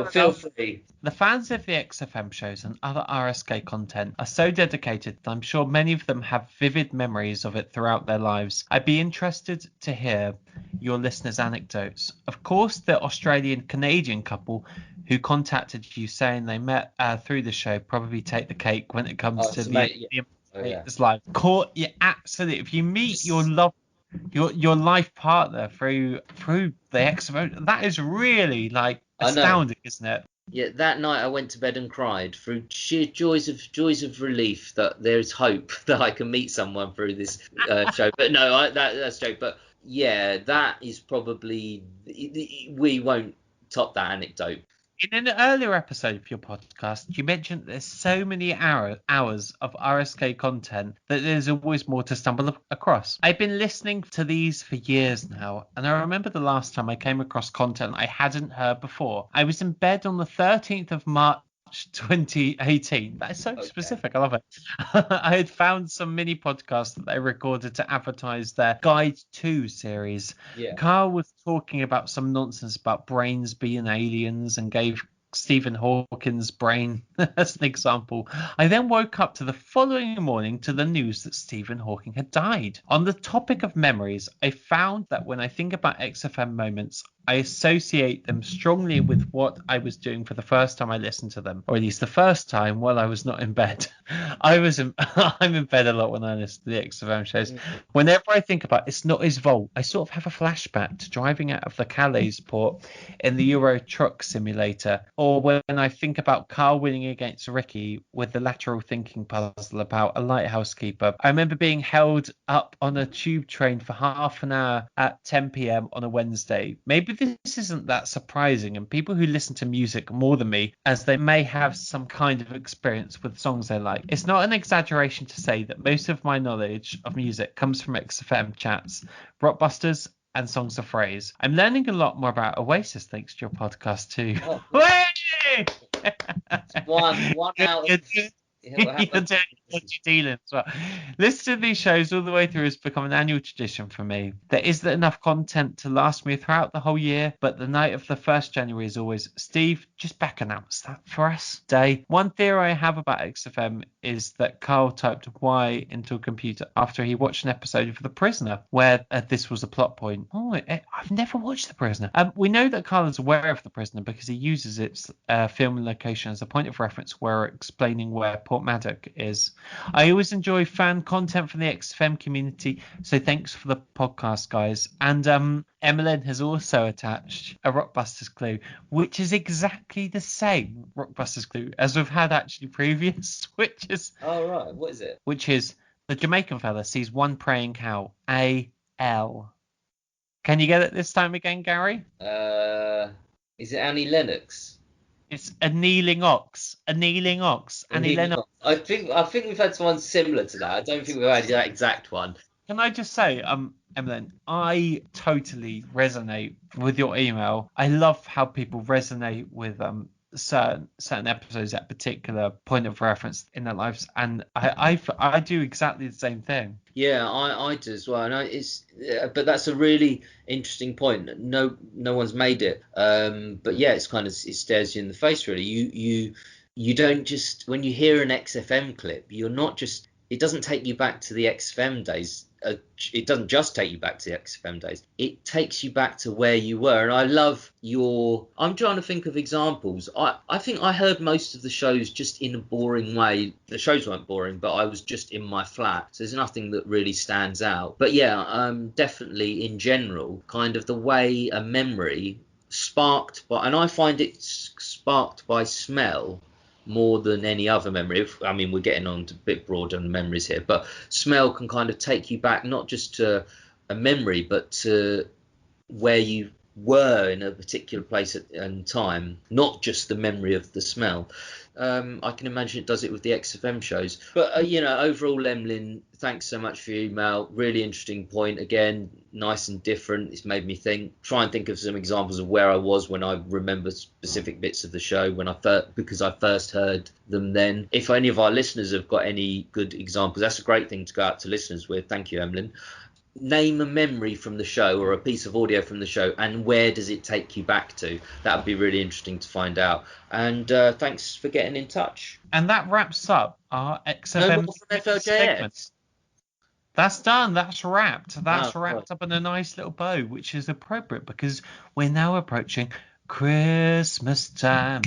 B: feel free.
A: The fans of the XFM shows and other RSK content are so dedicated that I'm sure many of them have vivid memories of it throughout their lives. I'd be interested to hear your listeners' anecdotes. Of course, the Australian-Canadian couple who contacted you saying they met through the show probably take the cake when it comes to the live. Absolutely. If you meet your life partner through the XFM, that is really like astounding, isn't it?
B: Yeah, that night I went to bed and cried through sheer joys of relief that there's hope that I can meet someone through this show. But no, that's a joke. But yeah, that is probably, we won't top that anecdote.
A: In an earlier episode of your podcast, you mentioned there's so many hours of RSK content that there's always more to stumble across. I've been listening to these for years now, and I remember the last time I came across content I hadn't heard before. I was in bed on the 13th of March 2018. That is so specific. I love it. I had found some mini podcasts that they recorded to advertise their Guide to series.
B: Yeah.
A: Karl was talking about some nonsense about brains being aliens and gave Stephen Hawking's brain as an example. I then woke up to the following morning to the news that Stephen Hawking had died. On the topic of memories, I found that when I think about XFM moments, I associate them strongly with what I was doing for the first time I listened to them, or at least the first time while I was not in bed. I'm in bed a lot when I listen to the XFM shows. Whenever I think about It's Not His Fault, I sort of have a flashback to driving out of the Calais port in the Euro Truck Simulator, or when I think about Karl winning against Ricky with the lateral thinking puzzle about a lighthouse keeper. I remember being held up on a tube train for half an hour at 10 p.m. on a Wednesday. Maybe this isn't that surprising, and people who listen to music more than me, as they may have some kind of experience with songs they like. It's not an exaggeration to say that most of my knowledge of music comes from XFM chats, Rockbusters, and Songs of Phrase. I'm learning a lot more about Oasis thanks to your podcast too.
B: Oh,
A: Way!
B: one out of...
A: You're dealing as well. Listening to these shows all the way through has become an annual tradition for me. There isn't enough content to last me throughout the whole year, but the night of the 1st January is always, Steve, just back announce that for us. Day. One theory I have about XFM is that Karl typed Y into a computer after he watched an episode of The Prisoner, where this was a plot point. I've never watched The Prisoner. We know that Karl is aware of The Prisoner because he uses its filming location as a point of reference where explaining where Port Maddox is. I always enjoy fan content from the XFM community, so thanks for the podcast, guys. And Emmeline has also attached a Rockbusters clue, which is exactly the same Rockbusters clue as we've had actually previous, which is...
B: Oh, right. What is it?
A: Which is, the Jamaican fella sees one praying cow. A-L. Can you get it this time again, Gary?
B: Is it Annie Lennox?
A: It's a kneeling ox. Annie Lennox.
B: I think we've had one similar to that. I don't think we've had that exact one.
A: Can I just say, Emmeline, I totally resonate with your email. I love how people resonate with certain episodes at a particular point of reference in their lives, and I do exactly the same thing.
B: Yeah, I do as well, and but that's a really interesting point. No one's made it, but yeah, it's kind of, it stares you in the face really. You don't just, when you hear an XFM clip, you're not just, it doesn't take you back to the XFM days. It doesn't just take you back to the XFM days. It takes you back to where you were. And I love I'm trying to think of examples. I think I heard most of the shows just in a boring way. The shows weren't boring, but I was just in my flat. So there's nothing that really stands out. But yeah, definitely in general, kind of the way a memory sparked by, and I find it sparked by smell more than any other memory. I mean, we're getting on to a bit broader memories here, but smell can kind of take you back not just to a memory, but to where you were in a particular place and time, not just the memory of the smell. I can imagine it does it with the XFM shows. But, overall, Emlyn, thanks so much for your email. Really interesting point. Again, nice and different. It's made me try and think of some examples of where I was when I remember specific bits of the show because I first heard them then. If any of our listeners have got any good examples, that's a great thing to go out to listeners with. Thank you, Emlyn. Name a memory from the show or a piece of audio from the show, and where does it take you back to? That would be really interesting to find out. And thanks for getting in touch.
A: And that wraps up our XFM
B: no more from FLJS.
A: segment. That's done. That's wrapped. That's wrapped
B: God.
A: up in a nice little bow, which is appropriate because we're now approaching Christmas time.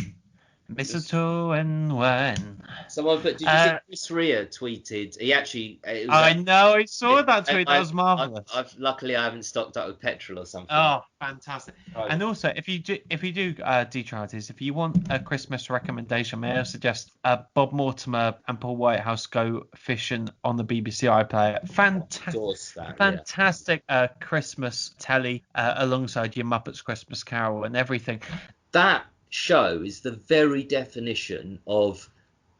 A: Mistletoe and wine.
B: Someone put, did you see Chris Rea tweeted? He actually.
A: I know, I saw that tweet. That was marvelous.
B: Luckily, I haven't stocked up with petrol or something.
A: Oh, fantastic!
B: Right.
A: And also, if you do, Detroiters, if you want a Christmas recommendation, may I suggest Bob Mortimer and Paul Whitehouse go fishing on the BBC iPlayer. Fantastic Christmas telly alongside your Muppets Christmas Carol and everything.
B: That show is the very definition of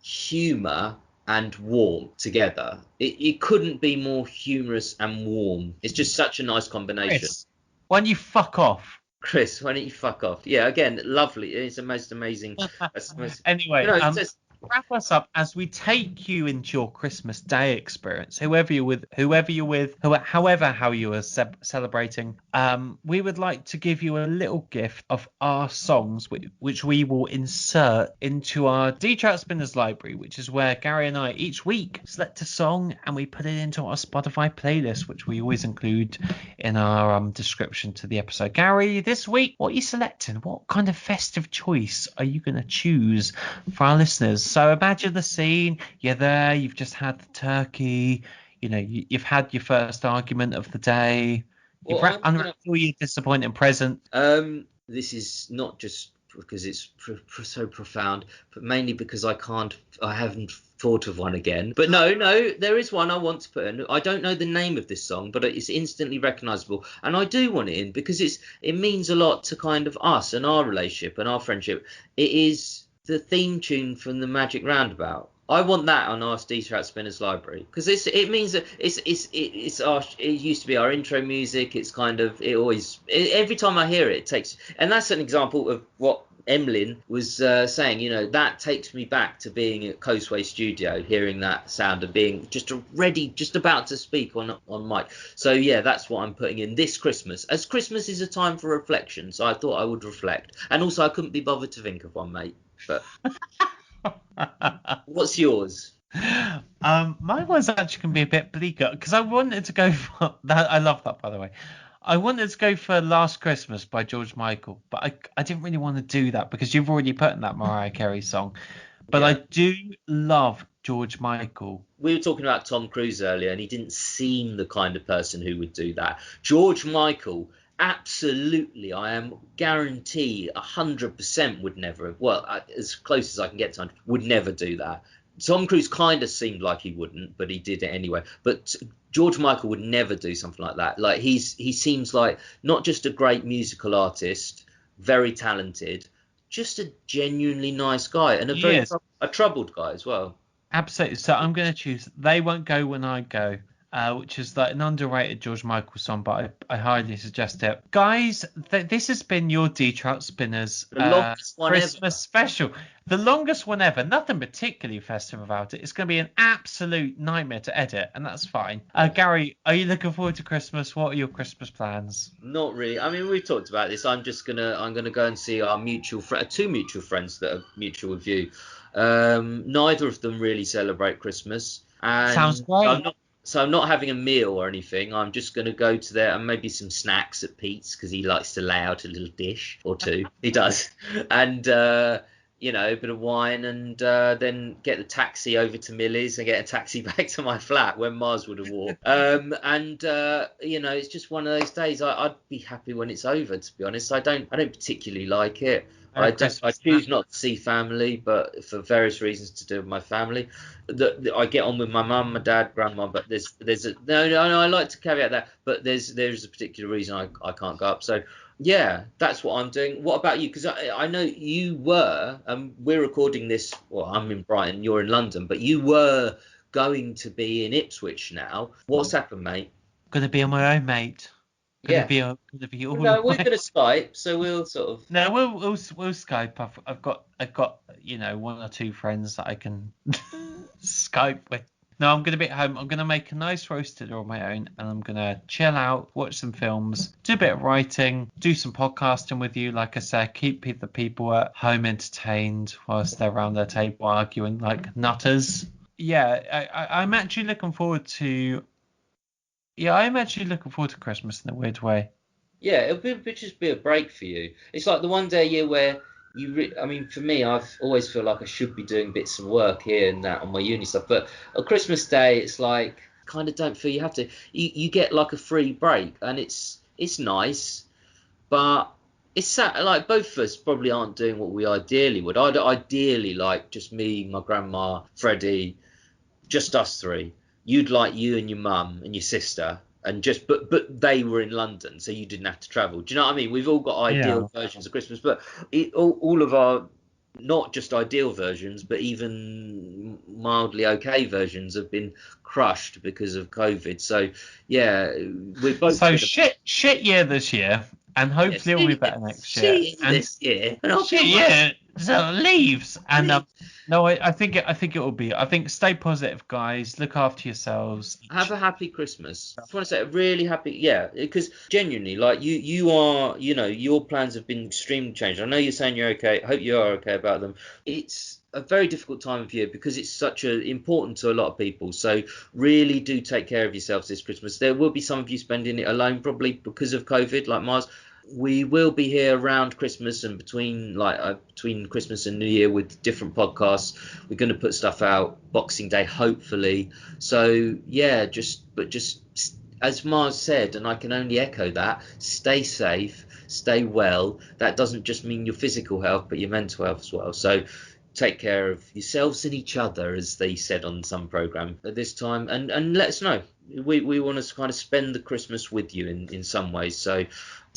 B: humour and warmth together. It couldn't be more humorous and warm. It's just such a nice combination.
A: Chris, why don't you fuck off?
B: Chris, why don't you fuck off? Yeah, again, lovely. It's the most amazing.
A: Anyway,
B: it's just,
A: wrap us up as we take you into your Christmas Day experience. However you're with, however how you are celebrating. We would like to give you a little gift of our songs, which we will insert into our Trout Spinners library, which is where Gary and I each week select a song and we put it into our Spotify playlist, which we always include in our description to the episode. Gary, this week, what are you selecting? What kind of festive choice are you going to choose for our listeners? So imagine the scene. You're there. You've just had the turkey. You know, you've had your first argument of the day. You've unwrapped all your disappointing present.
B: This is not just because it's so profound, but mainly because I haven't thought of one again. But no, there is one I want to put in. I don't know the name of this song, but it's instantly recognizable, and I do want it in because it means a lot to kind of us and our relationship and our friendship. It is the theme tune from the Magic Roundabout. I want that on our Trout Spinners library because it means that it used to be our intro music. It's kind of every time I hear it takes, and that's an example of what Emlyn was saying. You know, that takes me back to being at Coastway Studio, hearing that sound and being just about to speak on mic. So yeah, that's what I'm putting in this Christmas, as Christmas is a time for reflection. So I thought I would reflect, and also I couldn't be bothered to think of one, mate. But what's yours?
A: My one's actually going to be a bit bleaker because I wanted to go for that. I love that, by the way. I wanted to go for Last Christmas by George Michael, but I didn't really want to do that because you've already put in that Mariah Carey song. But yeah. I do love George Michael.
B: We were talking about Tom Cruise earlier, and he didn't seem the kind of person who would do that. George Michael, absolutely, I am guarantee 100% would never, well, as close as I can get to 100, would never do that. Tom Cruise kind of seemed like he wouldn't, but he did it anyway. But George Michael would never do something like that. Like he seems like not just a great musical artist, very talented, just a genuinely nice guy, and a troubled guy as well.
A: Absolutely. So I'm going to choose They Won't Go When I Go, which is like an underrated George Michael song, but I highly suggest it. Guys, this has been your Trout Spinners Christmas special. The longest one ever. Nothing particularly festive about it. It's going to be an absolute nightmare to edit, and that's fine. Gary, are you looking forward to Christmas? What are your Christmas plans?
B: Not really. I mean, we've talked about this. I'm gonna go and see our two mutual friends that are mutual with you. Neither of them really celebrate Christmas. And
A: sounds great.
B: I'm not having a meal or anything. I'm just going to go to there and maybe some snacks at Pete's because he likes to lay out a little dish or two. He does. And, a bit of wine and then get the taxi over to Millie's and get a taxi back to my flat when Mars would have walked. It's just one of those days. I'd be happy when it's over, to be honest. I don't particularly like it. I choose not to see family, but for various reasons to do with my family. I get on with my mum, my dad, grandma, but I like to caveat that, but there's a particular reason I can't go up. So yeah, that's what I'm doing. What about you? Because I know you were, we're recording this, well, I'm in Brighton, you're in London, but you were going to be in Ipswich now. What's happened, mate?
A: Going to be on my own, mate. Gonna be all
B: no, we're gonna Skype, so we'll sort of.
A: No, we'll Skype. I've got one or two friends that I can Skype with. No, I'm gonna be at home. I'm gonna make a nice roast dinner on my own, and I'm gonna chill out, watch some films, do a bit of writing, do some podcasting with you. Like I said, keep the people at home entertained whilst they're around their table arguing like nutters. Yeah, I'm actually looking forward to. Yeah, I'm actually looking forward to Christmas in a weird way.
B: Yeah, it'll just be a break for you. It's like the one day a year where for me, I've always feel like I should be doing bits of work here and that on my uni stuff. But on Christmas Day, it's like kind of don't feel you have to. You get like a free break, and it's nice, but it's sad. Like both of us probably aren't doing what we ideally would. I'd ideally like just me, my grandma, Freddie, just us three. You'd like you and your mum and your sister, and just but they were in London, so you didn't have to travel. Do you know what I mean? We've all got ideal versions of Christmas, but all of our not just ideal versions, but even mildly okay versions have been crushed because of COVID. So yeah, we're both
A: shit year this year, and hopefully it'll be better next year. And
B: this year,
A: shit year, so leaves. And no, I think it will be. I think stay positive, guys. Look after yourselves.
B: Have a happy Christmas. I just want to say a really happy, because genuinely, like you are, your plans have been extremely changed. I know you're saying you're okay. I hope you are okay about them. It's a very difficult time of year because it's such important to a lot of people. So really do take care of yourselves this Christmas. There will be some of you spending it alone, probably because of COVID, like Mars. We will be here around Christmas and between Christmas and New Year with different podcasts. We're going to put stuff out Boxing Day, hopefully. So yeah, just as Mars said, and I can only echo that, stay safe, stay well. That doesn't just mean your physical health, but your mental health as well. So take care of yourselves and each other, as they said on some program at this time, and let us know. We want to kind of spend the Christmas with you in some ways. So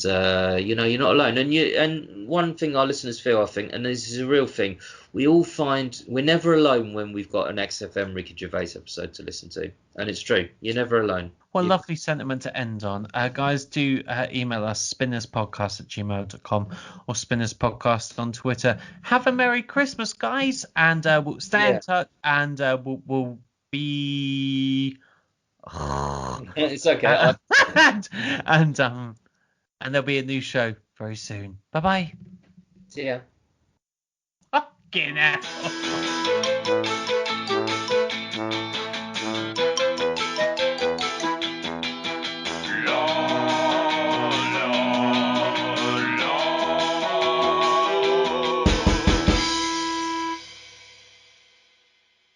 B: you're not alone. And one thing our listeners feel, I think, and this is a real thing, we all find we're never alone when we've got an XFM Ricky Gervais episode to listen to, and it's true. You're never alone.
A: Well, lovely sentiment to end on. Guys, do email us, spinnerspodcast@gmail.com or spinnerspodcast on Twitter. Have a Merry Christmas, guys, and we'll stay in touch, and we'll be...
B: It's okay.
A: and there'll be a new show very soon. Bye-bye.
B: See ya.
A: Fucking hell.